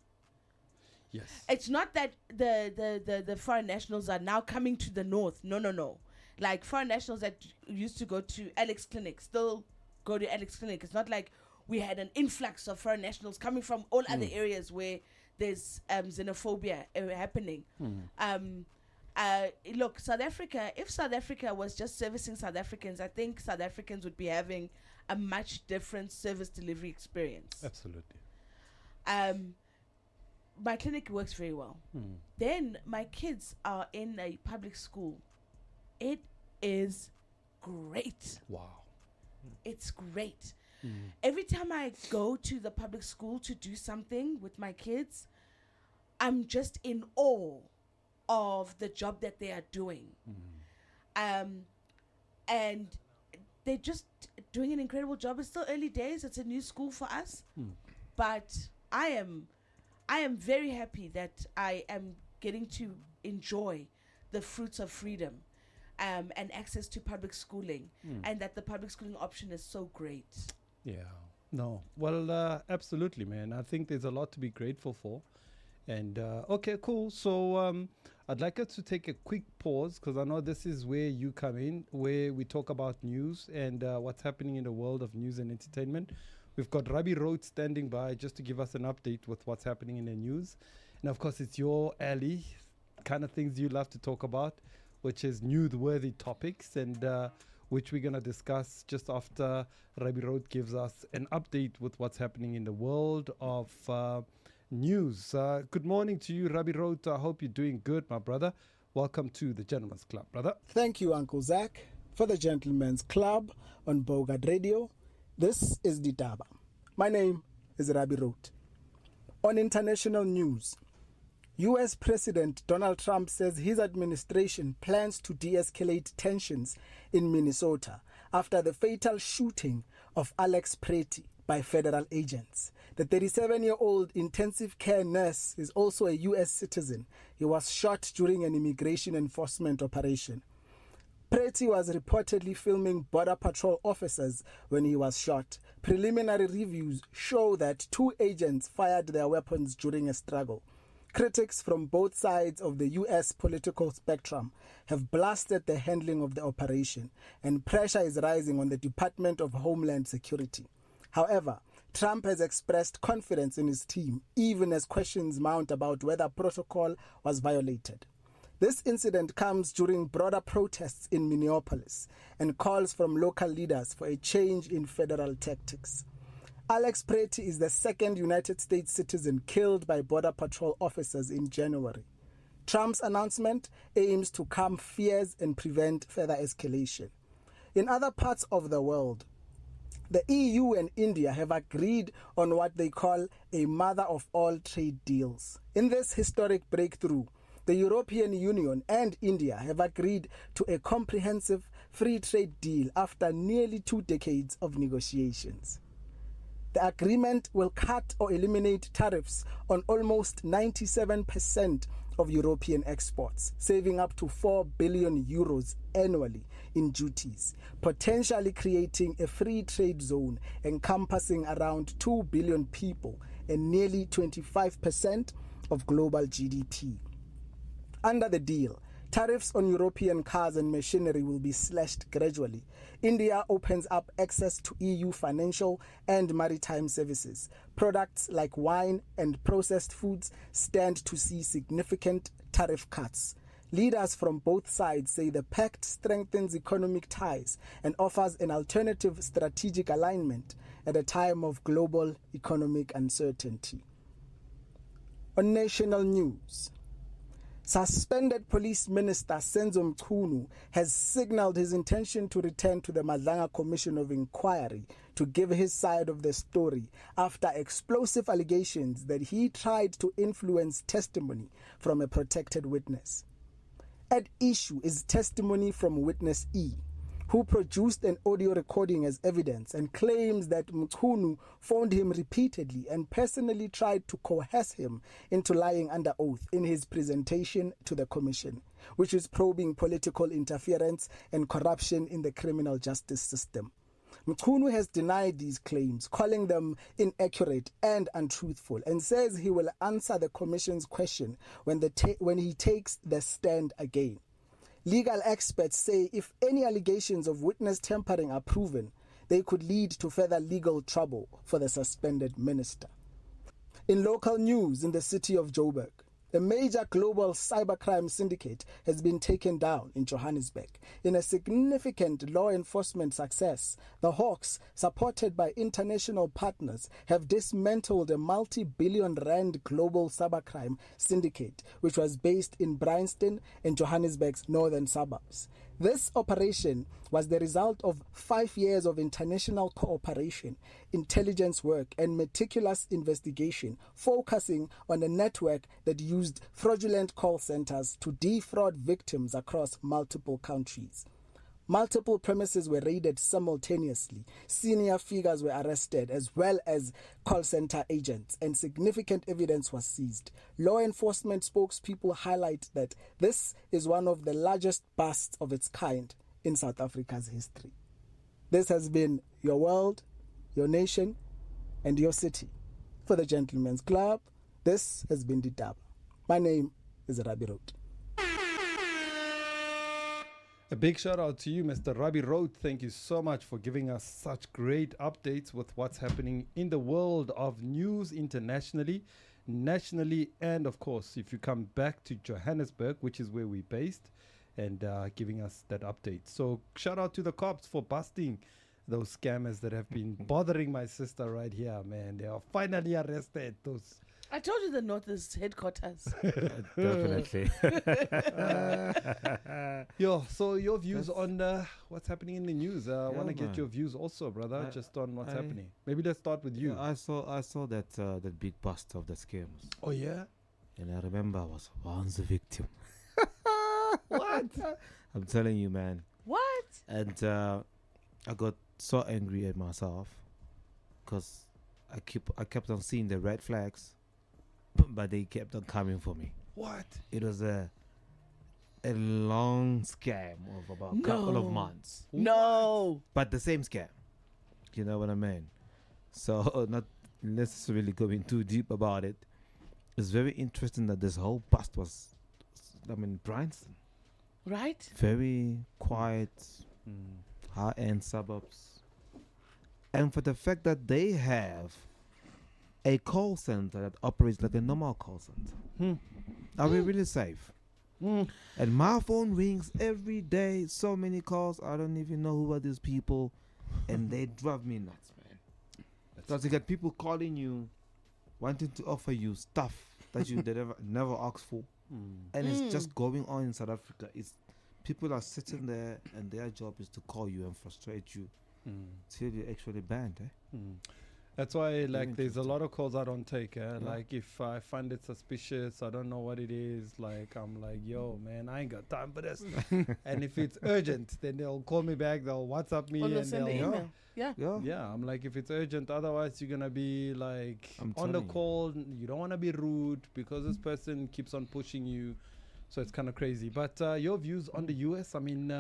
S2: Yes.
S5: It's not that the foreign nationals are now coming to the north. No. Like foreign nationals that used to go to Alex Clinic still go to Alex Clinic. It's not like we had an influx of foreign nationals coming from all other areas where there's xenophobia happening. Look, South Africa, if South Africa was just servicing South Africans, I think South Africans would be having a much different service delivery experience.
S2: Absolutely.
S5: My clinic works very well. Then my kids are in a public school. It is great.
S2: Wow.
S5: It's great. Every time I go to the public school to do something with my kids, I'm just in awe of the job that they are doing. And they're just doing an incredible job. It's still early days. It's a new school for us. But I am very happy that I am getting to enjoy the fruits of freedom and access to public schooling, and that the public schooling option is so great.
S2: Yeah. No. Well, absolutely, man. I think there's a lot to be grateful for. And okay, cool. So I'd like us to take a quick pause because I know this is where you come in, where we talk about news and what's happening in the world of news and entertainment. We've got Rabbie Road standing by just to give us an update with what's happening in the news. And of course, it's your alley, kind of things you love to talk about, which is newsworthy topics, and which we're going to discuss just after Rabbie Road gives us an update with what's happening in the world of news. Good morning to you, Rabbie Road. I hope you're doing good, my brother. Welcome to the Gentleman's Club, brother.
S6: Thank you, Uncle Zach, for the Gentleman's Club on Bogart Radio. This is Ditaba. My name is Rabbie Road. On international news, U.S. President Donald Trump says his administration plans to de-escalate tensions in Minnesota after the fatal shooting of Alex Pretty by federal agents. The 37-year-old intensive care nurse is also a U.S. citizen. He was shot during an immigration enforcement operation. Pretty was reportedly filming Border Patrol officers when he was shot. Preliminary reviews show that two agents fired their weapons during a struggle. Critics from both sides of the U.S. political spectrum have blasted the handling of the operation, and pressure is rising on the Department of Homeland Security. However, Trump has expressed confidence in his team, even as questions mount about whether protocol was violated. This incident comes during broader protests in Minneapolis and calls from local leaders for a change in federal tactics. Alex Pretty is the second United States citizen killed by Border Patrol officers in January. Trump's announcement aims to calm fears and prevent further escalation. In other parts of the world, the EU and India have agreed on what they call a mother of all trade deals. In this historic breakthrough, the European Union and India have agreed to a comprehensive free trade deal after nearly 2 decades of negotiations. The agreement will cut or eliminate tariffs on almost 97% of European exports, saving up to 4 billion euros annually in duties, potentially creating a free trade zone encompassing around 2 billion people and nearly 25% of global GDP. Under the deal, tariffs on European cars and machinery will be slashed gradually. India opens up access to EU financial and maritime services. Products like wine and processed foods stand to see significant tariff cuts. Leaders from both sides say the pact strengthens economic ties and offers an alternative strategic alignment at a time of global economic uncertainty. On national news, suspended police minister Senzo Mchunu has signaled his intention to return to the Madlanga Commission of Inquiry to give his side of the story after explosive allegations that he tried to influence testimony from a protected witness. At issue is testimony from witness E, who produced an audio recording as evidence and claims that Mchunu phoned him repeatedly and personally tried to coerce him into lying under oath in his presentation to the commission, which is probing political interference and corruption in the criminal justice system. Mchunu has denied these claims, calling them inaccurate and untruthful, and says he will answer the commission's question when he takes the stand again. Legal experts say if any allegations of witness tampering are proven, they could lead to further legal trouble for the suspended minister. In local news in the city of Joburg, a major global cybercrime syndicate has been taken down in Johannesburg. In a significant law enforcement success, the Hawks, supported by international partners, have dismantled a multi-billion rand global cybercrime syndicate, which was based in Bryanston and Johannesburg's northern suburbs. This operation was the result of 5 years of international cooperation, intelligence work, and meticulous investigation, focusing on a network that used fraudulent call centers to defraud victims across multiple countries. Multiple premises were raided simultaneously. Senior figures were arrested, as well as call center agents, and significant evidence was seized. Law enforcement spokespeople highlight that this is one of the largest busts of its kind in South Africa's history. This has been your world, your nation, and your city. For the Gentlemen's Club, this has been Ditaba. My name is Rabbie.
S2: A big shout out to you, Mr. Rabbie Road. Thank you so much for giving us such great updates with what's happening in the world of news internationally, nationally, and of course, if you come back to Johannesburg, which is where we're based, and giving us that update. So shout out to the cops for busting those scammers that have been bothering my sister right here, man. They are finally arrested. Those.
S5: I told you the North is headquarters.
S4: Definitely.
S2: So your views on what's happening in the news. I want to get
S4: man.
S2: your views also, brother, just on what's happening. Maybe let's start with you.
S4: Yeah, I saw that big bust of the scams,
S2: Oh, yeah?
S4: and I remember I was once a victim.
S2: What?
S4: I'm telling you, man.
S5: What?
S4: And I got so angry at myself because I kept on seeing the red flags, but they kept on coming for me.
S2: What?
S4: It was a long scam of about a couple of
S5: No.
S4: months,
S5: No.
S4: but the same scam. You know what I mean? So not necessarily going too deep about it. It's very interesting that this whole bust was, Bryanston.
S5: Right?
S4: Very quiet, high-end suburbs. And for the fact that they have a call center that operates like a normal call center. Are we really safe? And my phone rings every day. So many calls. I don't even know who are these people. And they drive me nuts, man. Because you get people calling you, wanting to offer you stuff that you never asked for. And it's just going on in South Africa. It's people are sitting there and their job is to call you and frustrate you till you're actually banned.
S2: That's why, like, there's a
S4: interesting.
S2: lot of calls I don't take.
S4: Yeah.
S2: Like, if I find it suspicious, I don't know what it is. Like, I'm like, yo, man, I ain't got time for this. And if it's urgent, then they'll call me back. They'll WhatsApp me,
S5: Or they'll
S2: and
S5: send
S2: they'll.
S5: an email. Yeah.
S4: Yeah.
S2: Yeah, I'm like, if it's urgent, otherwise you're gonna be like
S4: I'm
S2: on the
S4: telling you.
S2: call. You don't want to be rude because this person keeps on pushing you, so it's kind of crazy. But your views on the US? I mean,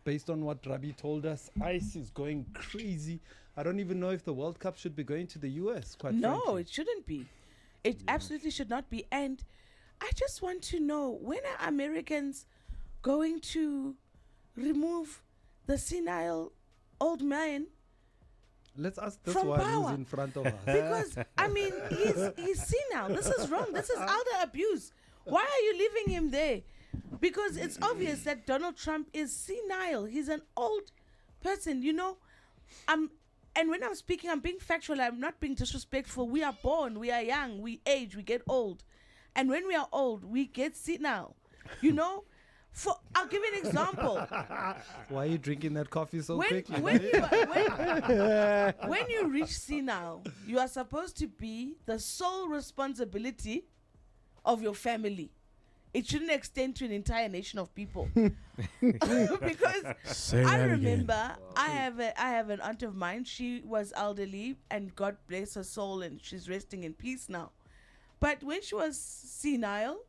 S2: based on what Rabbie told us, ICE is going crazy. I don't even know if the World Cup should be going to the US. Quite
S5: No,
S2: frankly.
S5: it shouldn't be. It absolutely should not be. And I just want to know, when are Americans going to remove the senile old man?
S2: Let's ask this
S5: From
S2: one
S5: power.
S2: who's in front of us.
S5: Because, I mean, he's senile. This is wrong. This is elder abuse. Why are you leaving him there? Because it's obvious that Donald Trump is senile. He's an old person, you know. And when I'm speaking, I'm being factual. I'm not being disrespectful. We are born, we are young, we age, we get old. And when we are old, we get senile. You know? I'll give you an example.
S2: Why are you drinking that coffee so
S5: When,
S2: quickly?
S5: when, when you reach senile, you are supposed to be the sole responsibility of your family. it shouldn't extend to an entire nation of people. Because
S3: Say
S5: I
S3: that again.
S5: remember I have an aunt of mine. She was elderly, and God bless her soul, and she's resting in peace now. But when she was senile,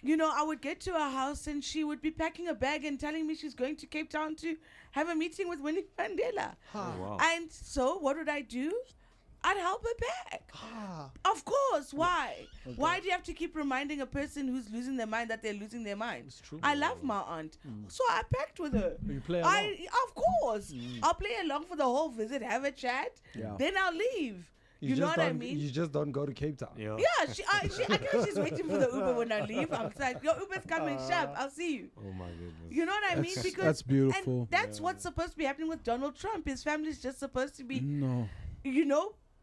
S5: I would get to her house and she would be packing a bag and telling me she's going to Cape Town to have a meeting with Winnie Mandela.
S4: Wow.
S5: And so what would I do? I'd help her pack. Of course. Why? Why do you have to keep reminding a person who's losing their mind that they're losing their mind?
S2: It's true.
S5: I love my aunt. So I packed with her.
S2: You play along.
S5: Of course. I'll play along for the whole visit, have a chat,
S3: Yeah.
S5: then I'll leave. You
S2: just
S5: know what I
S2: don't-
S5: mean?
S2: You just don't go to Cape Town.
S4: Yeah.
S5: Yeah, I know she's waiting for the Uber when I leave. I'm like, your Uber's coming sharp. I'll see you.
S4: Oh my goodness.
S5: You know what I mean?
S3: That's-
S5: Because
S3: that's beautiful.
S5: And that's what's supposed to be happening with Donald Trump. His family's just supposed to be,
S3: No.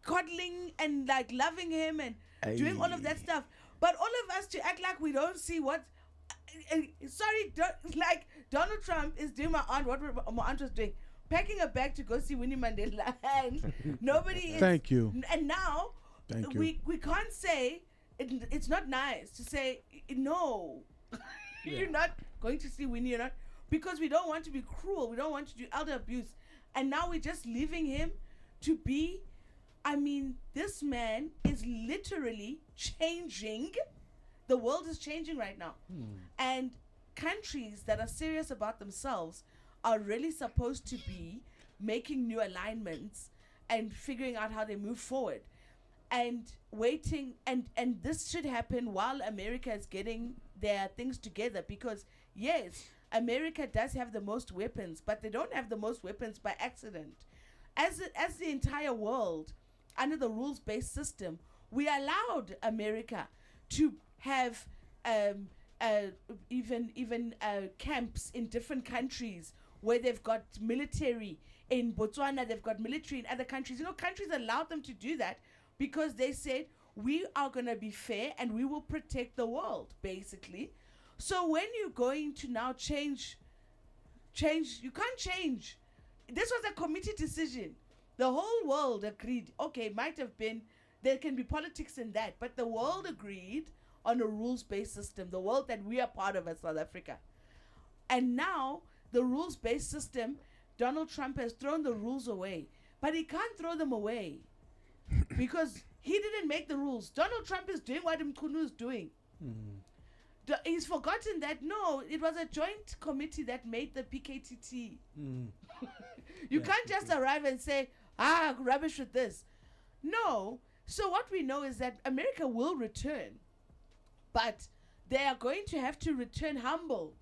S5: coddling and like loving him and doing all of that stuff. But all of us to act like we don't see what. Like Donald Trump is doing my aunt what my aunt was doing, packing a bag to go see Winnie Mandela, and nobody is.
S3: Thank you.
S5: And now
S3: Thank you.
S5: we can't say it's not nice to say no. You're not going to see Winnie. You're not, because we don't want to be cruel. We don't want to do elder abuse, and now we're just leaving him to be. I mean, this man is literally changing. The world is changing right now. And countries that are serious about themselves are really supposed to be making new alignments and figuring out how they move forward. And waiting, and this should happen while America is getting their things together, because yes, America does have the most weapons, but they don't have the most weapons by accident. As the entire world, under the rules-based system, we allowed America to have even camps in different countries where they've got military. In Botswana, they've got military. In other countries, countries allowed them to do that because they said, we are going to be fair and we will protect the world, basically. So when you're going to now change, you can't change. This was a committee decision. The whole world agreed, okay, might have been, there can be politics in that, but the world agreed on a rules-based system, the world that we are part of as South Africa. And now, the rules-based system, Donald Trump has thrown the rules away, but he can't throw them away because he didn't make the rules. Donald Trump is doing what Mkhunu is doing. He's forgotten that, no, it was a joint committee that made the PKTT. You can't just arrive and say, rubbish with this. No. So what we know is that America will return, but they are going to have to return humble.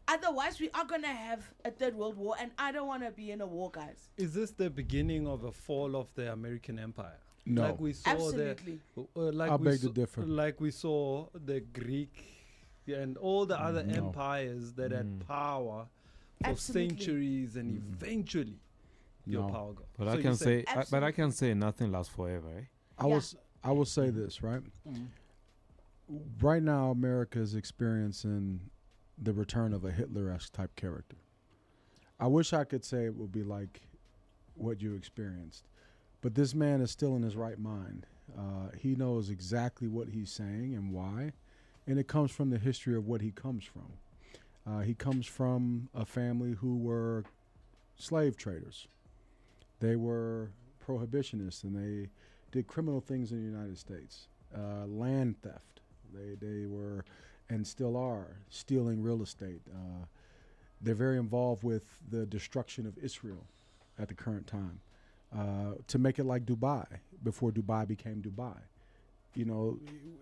S5: Otherwise, we are going to have a third world war, and I don't want to be in a war, guys.
S2: Is this the beginning of a fall of the American empire?
S3: No.
S2: Like we saw
S5: Absolutely.
S3: I beg to differ.
S2: Like we saw the Greek and all the other
S3: No.
S2: empires that had power for
S5: Absolutely.
S2: centuries, and eventually your
S3: No.
S2: power got.
S4: But
S2: So
S4: I
S2: you
S4: can
S2: say-
S4: say, but I can say nothing lasts forever. Eh?
S3: I will say this, right? Right now, America is experiencing the return of a Hitler-esque type character. I wish I could say it would be like what you experienced, but this man is still in his right mind. He knows exactly what he's saying and why, and it comes from the history of what he comes from. He comes from a family who were slave traders. They were prohibitionists, and they did criminal things in the United States. Land theft. They were, and still are, stealing real estate. They're very involved with the destruction of Israel at the current time, to make it like Dubai, before Dubai became Dubai.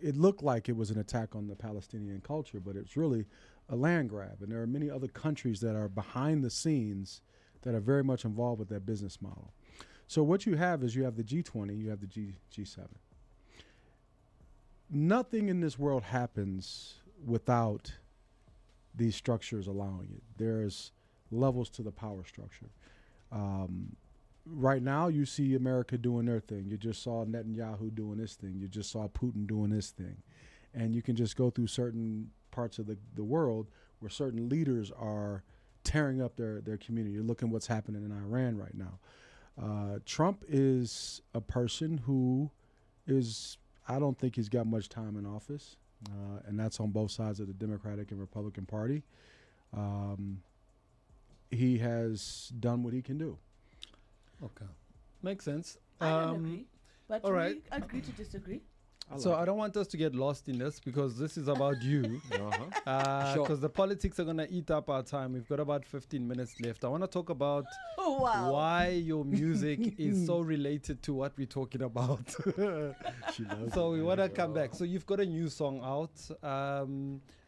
S3: It looked like it was an attack on the Palestinian culture, but it's really a land grab. And there are many other countries that are behind the scenes that are very much involved with that business model. So what you have is you have the G20, you have the G7. Nothing in this world happens without these structures allowing it. There's levels to the power structure. Right now, you see America doing their thing. You just saw Netanyahu doing this thing. You just saw Putin doing this thing. And you can just go through certain parts of the world where certain leaders are tearing up their community. You're looking what's happening in Iran right now. Trump is a person who is, I don't think he's got much time in office. and that's on both sides of the Democratic and Republican Party. He has done what he can do.
S2: Okay. Makes sense.
S5: I don't agree. But
S2: all
S5: we
S2: right.
S5: agree to disagree.
S2: I don't want us to get lost in this because this is about you. Because the politics are going to eat up our time. We've got about 15 minutes left. I want to talk about
S5: Oh, wow.
S2: why your music is so related to what we're talking about. So we want to come back. So you've got a new song out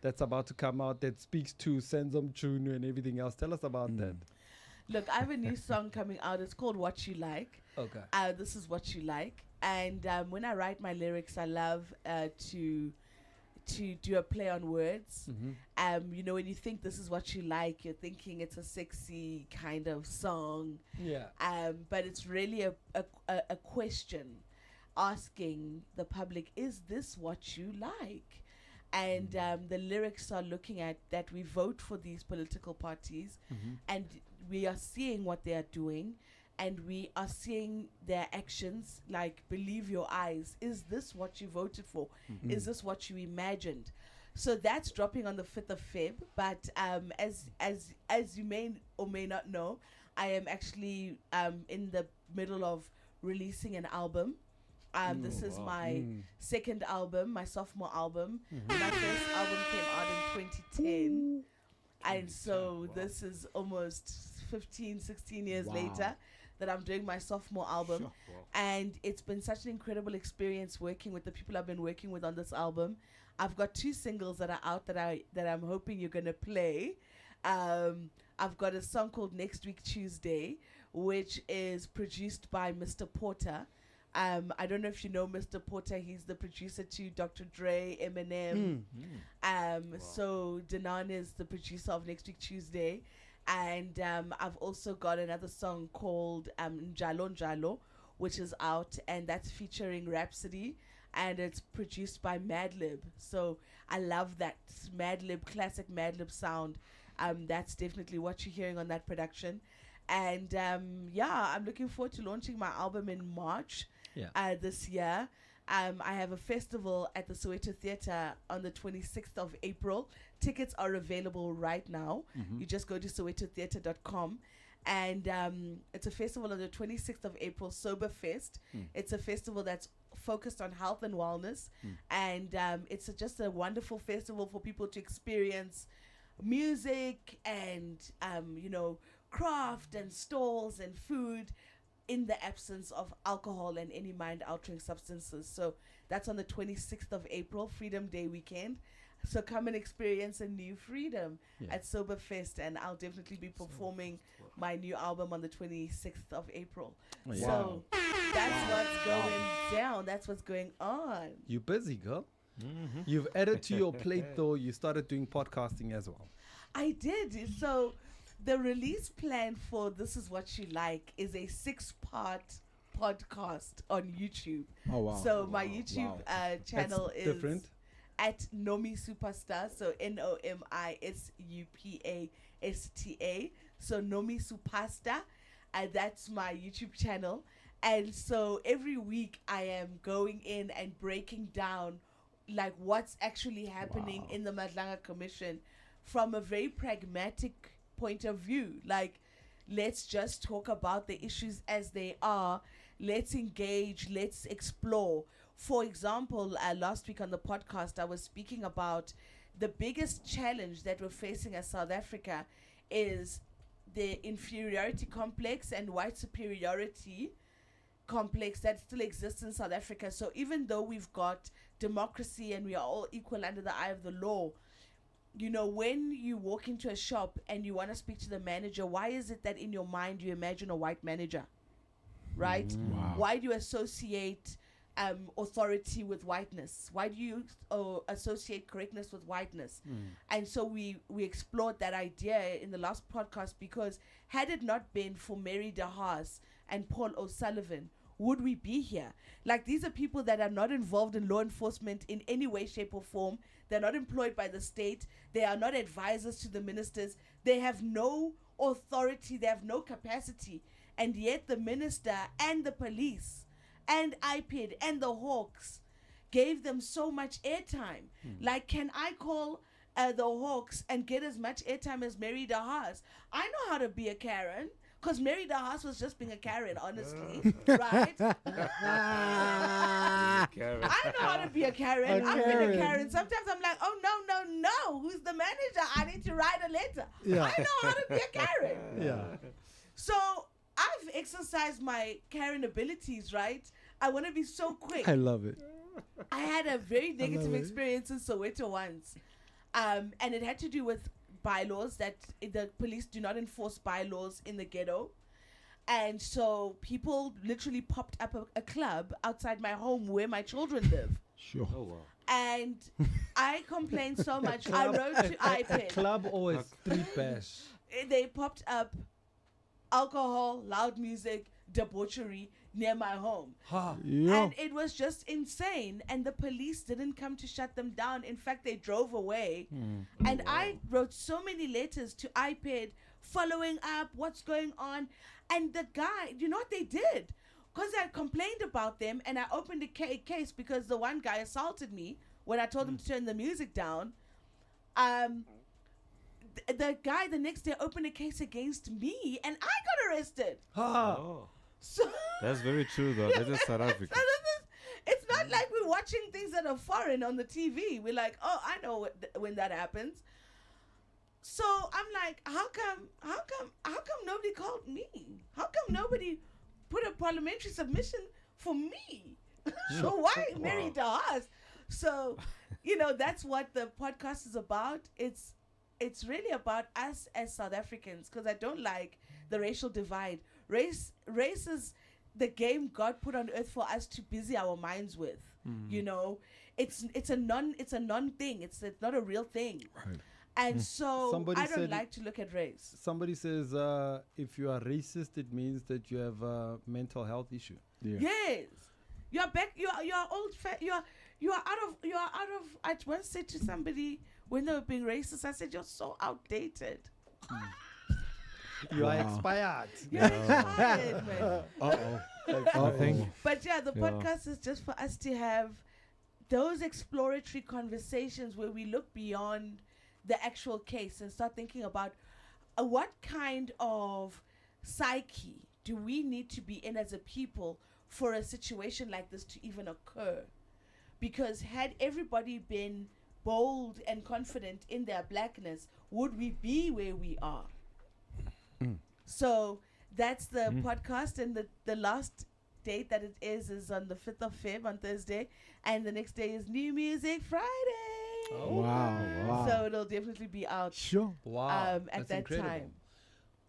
S2: that's about to come out that speaks to Senzom Chunu and everything else. Tell us about that.
S5: Look, I have a new song coming out. It's called What You Like.
S2: Okay.
S5: This is What You Like. And when I write my lyrics, I love to do a play on words. You know, when you think this is what you like, you're thinking it's a sexy kind of song.
S2: Yeah.
S5: But it's really a question asking the public, is this what you like? And the lyrics are looking at that we vote for these political parties and we are seeing what they are doing. And we are seeing their actions, like, believe your eyes. Is this what you voted for? Is this what you imagined? So that's dropping on the 5th of Feb. But as you may or may not know, I am actually in the middle of releasing an album. This is my second album, my sophomore album. My first album came out in 2010. And so this is almost 15, 16 years later that I'm doing my sophomore album. And it's been such an incredible experience working with the people I've been working with on this album. I've got 2 singles that are out that I'm hoping you're gonna play. I've got a song called Next Week Tuesday, which is produced by Mr. Porter. I don't know if you know Mr. Porter. He's the producer to Dr. Dre, Eminem. So Danan is the producer of Next Week Tuesday. And I've also got another song called Njalo Njalo, which is out, and that's featuring Rhapsody, and it's produced by Madlib. So I love that Madlib, classic Madlib sound. That's definitely what you're hearing on that production. And I'm looking forward to launching my album in March this year. I have a festival at the Soweto Theatre on the 26th of April. Tickets are available right now. You just go to sowetotheatre.com. And it's a festival on the 26th of April, Sober Fest. It's a festival that's focused on health and wellness. And it's just a wonderful festival for people to experience music and, craft and stalls and food in the absence of alcohol and any mind-altering substances. So that's on the 26th of April, Freedom Day weekend. So come and experience a new freedom at Soberfest, and I'll definitely be performing my new album on the 26th of April. So that's what's going down. That's what's going on.
S2: You busy, girl. You've added to your plate, though. You started doing podcasting as well.
S5: I did. So the release plan for This Is What You Like is a 6-part podcast on YouTube.
S3: Oh, wow.
S5: So my YouTube channel
S2: That's
S5: is
S2: different.
S5: At Nomi Superstar. So NOMISUPASTA. So Nomi Superstar. That's my YouTube channel. And so every week I am going in and breaking down like what's actually happening in the Madlanga Commission from a very pragmatic point of view. Like, let's just talk about the issues as they are. Let's engage. Let's explore. For example, last week on the podcast, I was speaking about the biggest challenge that we're facing as South Africa is the inferiority complex and white superiority complex that still exists in South Africa. So even though we've got democracy and we are all equal under the eye of the law, you know, when you walk into a shop and you want to speak to the manager, why is it that in your mind you imagine a white manager, right? Why do you associate authority with whiteness? Why do you associate correctness with whiteness? And so we explored that idea in the last podcast, because had it not been for Mary DeHaas and Paul O'Sullivan, would we be here? Like, these are people that are not involved in law enforcement in any way, shape, or form. They're not employed by the state. They are not advisors to the ministers. They have no authority. They have no capacity. And yet the minister and the police and IPID and the Hawks gave them so much airtime. Like, can I call the Hawks and get as much airtime as Mary DeHaas? I know how to be a Karen. Because Mary DeHaas was just being a Karen, honestly. Right? I know how to be a Karen. I've been a Karen. Sometimes I'm like, oh, no. Who's the manager? I need to write a letter.
S2: Yeah.
S5: I know how to be a Karen.
S2: Yeah.
S5: So I've exercised my Karen abilities, right? I want to be so quick.
S3: I love it.
S5: I had a very negative experience in Soweto once. And it had to do with bylaws that the police do not enforce bylaws in the ghetto. And so people literally popped up a club outside my home where my children live.
S3: Sure.
S4: Oh, wow.
S5: And I complained so much. I wrote to iPad.
S2: Club or a street bash?
S5: They popped up alcohol, loud music, debauchery near my home.
S3: Yeah.
S5: And it was just insane. And the police didn't come to shut them down. In fact, they drove away. And I wrote so many letters to iPad following up what's going on. And the guy, you know what they did? Because I complained about them and I opened a case because the one guy assaulted me when I told him to turn the music down. The guy the next day opened a case against me and I got arrested.
S4: Oh.
S5: So
S4: That's very true, though. That is South Africa.
S5: it's not like we're watching things that are foreign on the TV. We're like, oh, I know when that happens. So I'm like, how come nobody called me? How come nobody put a parliamentary submission for me? So why Mary DeHaas? So, that's what the podcast is about. It's really about us as South Africans, because I don't like the racial divide. Race is the game God put on earth for us to busy our minds with. It's a non thing. It's not a real thing.
S3: Right.
S5: And so
S2: Somebody
S5: I don't
S2: said-
S5: like to look at race.
S2: Somebody says if you are racist, it means that you have a mental health issue.
S3: Yeah.
S5: Yes, you are back. You are old. You are out of. I once said to somebody when they were being racist, I said, "You're so outdated.
S2: You are
S3: Wow.
S2: expired.
S5: You're expired, man."
S3: I
S4: think
S5: But yeah, the podcast is just for us to have those exploratory conversations where we look beyond the actual case and start thinking about what kind of psyche do we need to be in as a people for a situation like this to even occur. Because had everybody been bold and confident in their blackness, would we be where we are? So that's the podcast, and the last date that it is on the 5th of Feb on Thursday, and the next day is New Music Friday.
S3: Wow.
S5: So it'll definitely be out
S3: Sure.
S2: Wow.
S5: at
S2: that's
S5: that
S2: incredible.
S5: time.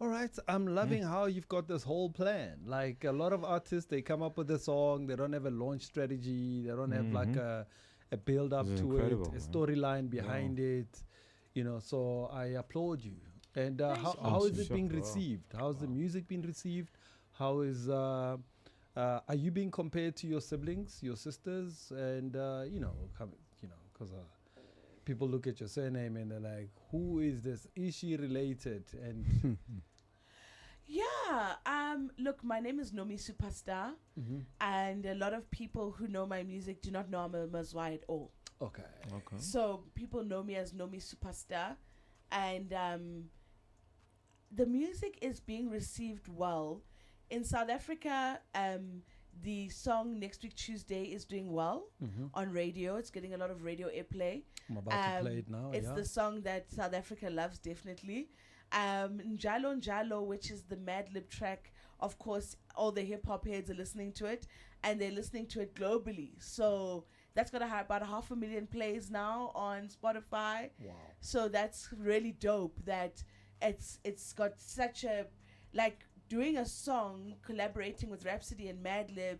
S2: All right. I'm loving how you've got this whole plan. Like a lot of artists, they come up with a song. They don't have a launch strategy. They don't have like a build up
S4: It's
S2: to
S4: incredible,
S2: it, a
S4: man.
S2: storyline behind it. So I applaud you. And how
S3: Awesome.
S2: is it being received? How's the music being received? How is are you being compared to your siblings, your sisters, and because people look at your surname and they're like, "Who is this? Is she related?" And
S5: Yeah. Look, my name is Nomi Superstar, and a lot of people who know my music do not know I'm a Mazwai at all.
S2: okay,
S5: So people know me as Nomi Superstar, and the music is being received well. In South Africa, the song Next Week Tuesday is doing well on radio. It's getting a lot of radio airplay.
S2: I'm about to play it now.
S5: It's
S2: yeah.
S5: the song that South Africa loves, definitely. Njalo Njalo, which is the Mad Lib track, of course, all the hip hop heads are listening to it, and they're listening to it globally. So that's got about 500,000 plays now on Spotify.
S2: Wow.
S5: So that's really dope that it's got such a, like, doing a song collaborating with Rhapsody and Madlib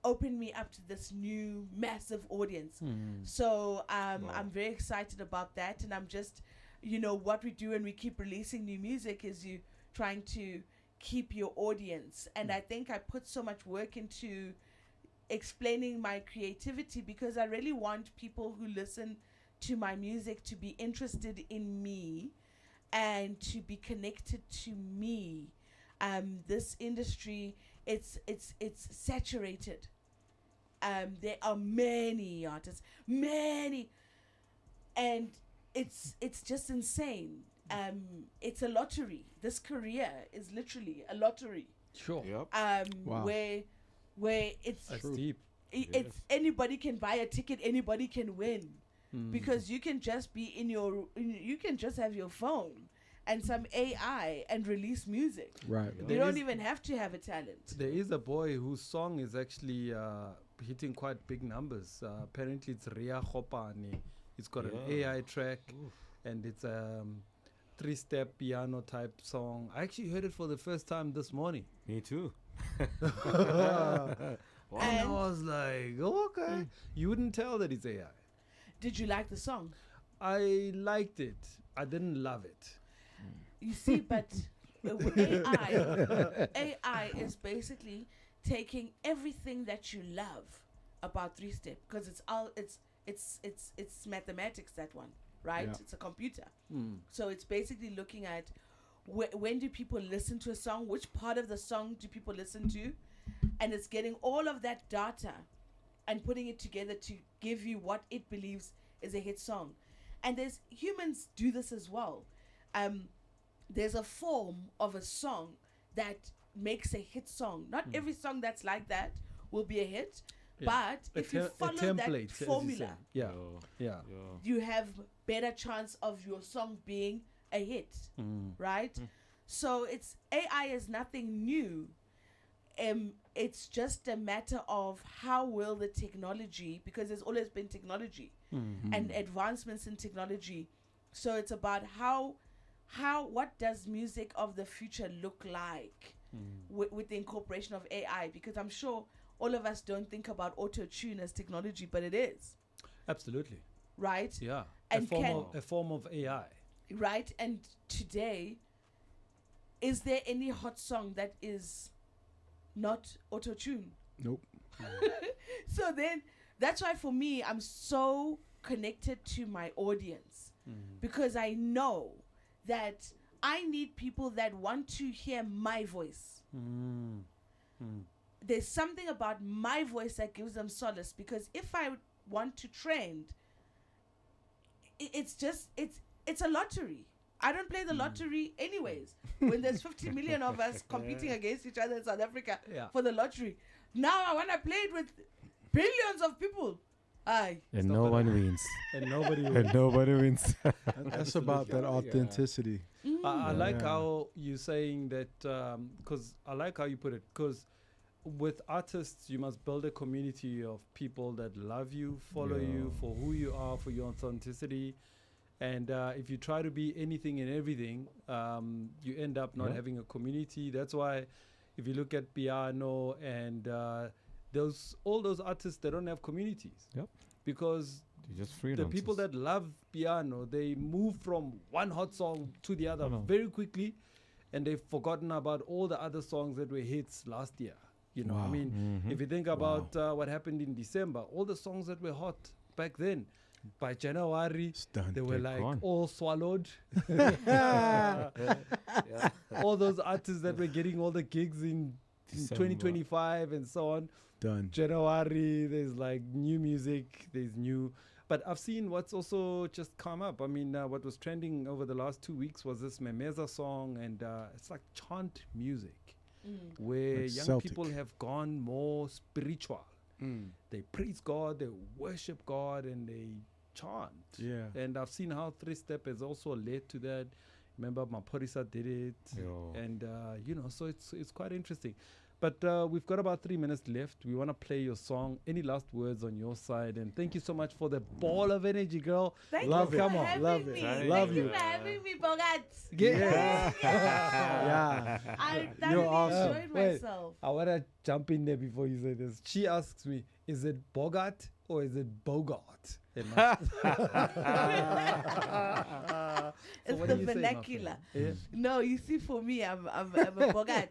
S5: opened me up to this new massive audience. So I'm very excited about that, and I'm just, what we do when we keep releasing new music is you trying to keep your audience. And I think I put so much work into explaining my creativity because I really want people who listen to my music to be interested in me and to be connected to me. This industry, it's saturated. There are many artists, many, and it's just insane. It's a lottery. This career is literally a lottery.
S2: Sure.
S4: Yep.
S3: Wow.
S5: Where it's
S2: That's deep.
S5: it's anybody can buy a ticket, anybody can win, because you can just be you can just have your phone and some AI and release music.
S3: Right.
S5: You
S2: There
S5: don't
S2: is-
S5: even have to have a talent.
S2: There is a boy whose song is actually hitting quite big numbers. Apparently, it's Ria Khopane. It's got an
S4: Yeah.
S2: AI track, and it's a 3-step piano type song. I actually heard it for the first time this morning.
S4: Me too.
S2: And I was like, okay. You wouldn't tell that it's AI.
S5: Did you like the song?
S2: I liked it. I didn't love it.
S5: You see, but AI is basically taking everything that you love about 3-step, because it's mathematics, that one, right?
S3: Yeah.
S5: It's a computer. So it's basically looking at when do people listen to a song, which part of the song do people listen to, and it's getting all of that data and putting it together to give you what it believes is a hit song. And there's humans do this as well. There's a form of a song that makes a hit song. Not every song that's like that will be a hit, but if you follow that
S2: as you say.
S5: formula,
S2: Yeah. Yeah.
S5: you have better chance of your song being a hit, right? So it's AI is nothing new. It's just a matter of how will the technology, because there's always been technology and advancements in technology. So it's about what does music of the future look like with the incorporation of AI? Because I'm sure all of us don't think about auto-tune as technology, but it is,
S2: Absolutely.
S5: right?
S2: Yeah.
S5: And
S2: a form of AI.
S5: Right? And today, is there any hot song that is not auto-tune?
S3: Nope.
S5: So then, that's why for me, I'm so connected to my audience, because I know that I need people that want to hear my voice. There's something about my voice that gives them solace, because if I want to trend, it's a lottery. I don't play the lottery anyways. When there's 50 million of us competing against each other in South Africa for the lottery, now I want to play it with billions of people. Aye.
S4: And
S2: Stop
S4: no
S2: it.
S4: one wins.
S2: And nobody will.
S4: And nobody wins.
S3: That's about that authenticity.
S2: I like
S3: Yeah.
S2: how you're saying that, because I like how you put it, because with artists, you must build a community of people that love you, follow you for who you are, for your authenticity. And if you try to be anything and everything, you end up not having a community. That's why if you look at piano and all those artists, they don't have communities.
S4: Yep.
S2: Because
S4: You're just
S2: the people that love piano, they move from one hot song to the other very quickly, and they've forgotten about all the other songs that were hits last year. You know, I mean, if you think about what happened in December, all the songs that were hot back then, by January,
S3: Done.
S2: they were
S4: They're
S2: like
S4: gone.
S2: all swallowed. All those artists that were getting all the gigs in
S4: December.
S2: 2025 and so on.
S3: Done.
S2: January, there's like new music, there's new. But I've seen what's also just come up. I mean, what was trending over the last 2 weeks was this Memeza song, and it's like chant music, where
S3: Like
S2: young
S3: Celtic.
S2: people have gone more spiritual. They praise God, they worship God, and they chant.
S3: Yeah.
S2: And I've seen how 3-step has also led to that. Remember, Maporisa did it, and so it's quite interesting. But we've got about 3 minutes left. We want to play your song. Any last words on your side? And thank you so much for the ball of energy, girl.
S5: Thank
S3: Love
S5: you
S3: it.
S5: for
S3: Come on,
S5: having
S3: love
S5: me.
S3: it.
S5: Thank
S3: Love
S5: you
S3: you.
S5: for having me, Bogart.
S3: Yeah.
S5: I
S3: You're
S5: thoroughly
S3: awesome.
S5: enjoyed
S2: Wait.
S5: myself.
S2: I want to jump in there before you say this. She asks me, is it Bogart or is it Bogart? And
S5: It's
S2: what
S5: the
S2: do you say, my
S5: vernacular.
S2: friend? Yeah.
S5: No, you see, for me, I'm a Bogart.
S2: Bogart.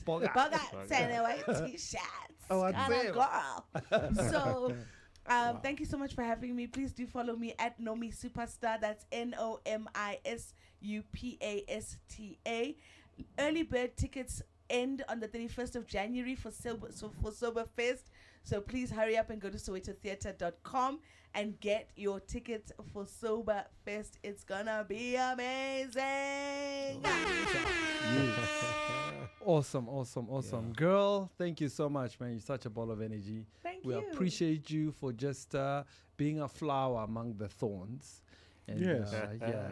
S5: Bogart and a white t-shirt.
S2: Oh, I'd
S5: Kind
S2: say
S5: of girl. So, thank you so much for having me. Please do follow me at Nomi Superstar. That's NOMISUPASTA. Early bird tickets end on the 31st of January for Soberfest. So please hurry up and go to sowetotheatre.com and get your tickets for Sober Fest. It's gonna be amazing.
S2: Awesome. Girl, thank you so much, man. You're such a ball of energy.
S5: Thank
S2: We
S5: you.
S2: appreciate you for just being a flower among the thorns. And,
S3: Yes.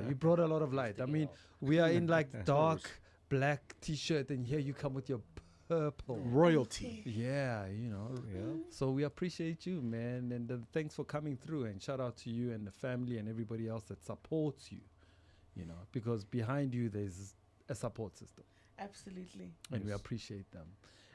S2: you brought a lot of light. I mean, we are in like dark black t-shirt, and here you come with your purple.
S3: Royalty.
S2: Yeah, you know.
S4: Yeah.
S2: So we appreciate you, man, and thanks for coming through. And shout out to you and the family and everybody else that supports you. You know, because behind you there's a support system.
S5: Absolutely.
S2: And we appreciate them.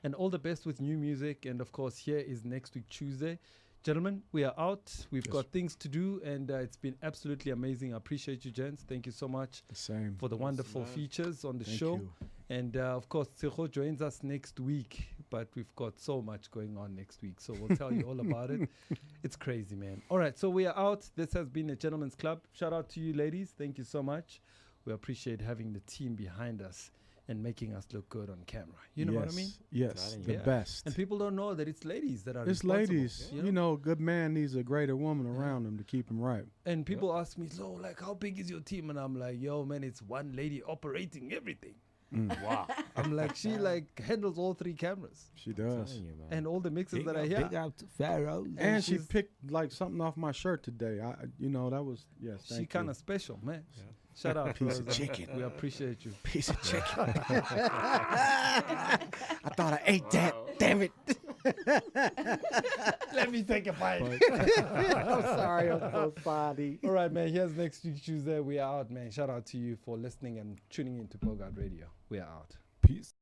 S2: And all the best with new music. And of course, here is next week, Tuesday. Gentlemen, we are out. We've got things to do, and it's been absolutely amazing. I appreciate you, gents. Thank you so much
S3: The same.
S2: for the wonderful features on the
S3: Thank
S2: show.
S3: you.
S2: And of course, Tseho joins us next week, but we've got so much going on next week. So we'll tell you all about it. It's crazy, man. All right, so we are out. This has been a Gentleman's Club. Shout out to you, ladies. Thank you so much. We appreciate having the team behind us and making us look good on camera. You know what I mean?
S3: Yes,
S4: Telling
S3: the
S2: you.
S3: best.
S2: And people don't know that it's ladies that are
S3: It's
S2: responsible,
S3: ladies. You know, a good man needs a greater woman around him to keep him right.
S2: And people ask me, so like, how big is your team? And I'm like, yo, man, it's one lady operating everything.
S4: Wow.
S2: I'm like, she like handles all 3 cameras
S3: She does.
S4: Telling you, man.
S2: and all the mixes
S4: Big
S2: that
S4: up,
S2: I hear.
S4: big up to Pharaoh.
S3: And she
S2: she's-
S3: picked like something off my shirt today. That was yes.
S2: She
S3: Thank
S2: kind
S3: you.
S2: of special, man. Shout out,
S3: Piece of
S2: Rosa.
S3: chicken.
S2: We appreciate you.
S3: Piece of chicken. I thought I ate that. Damn it.
S2: Let me take a bite.
S3: I'm sorry. I'm so sorry.
S2: All right, man. Here's next week Tuesday. We are out, man. Shout out to you for listening and tuning into Bogart Radio. We are out.
S4: Peace.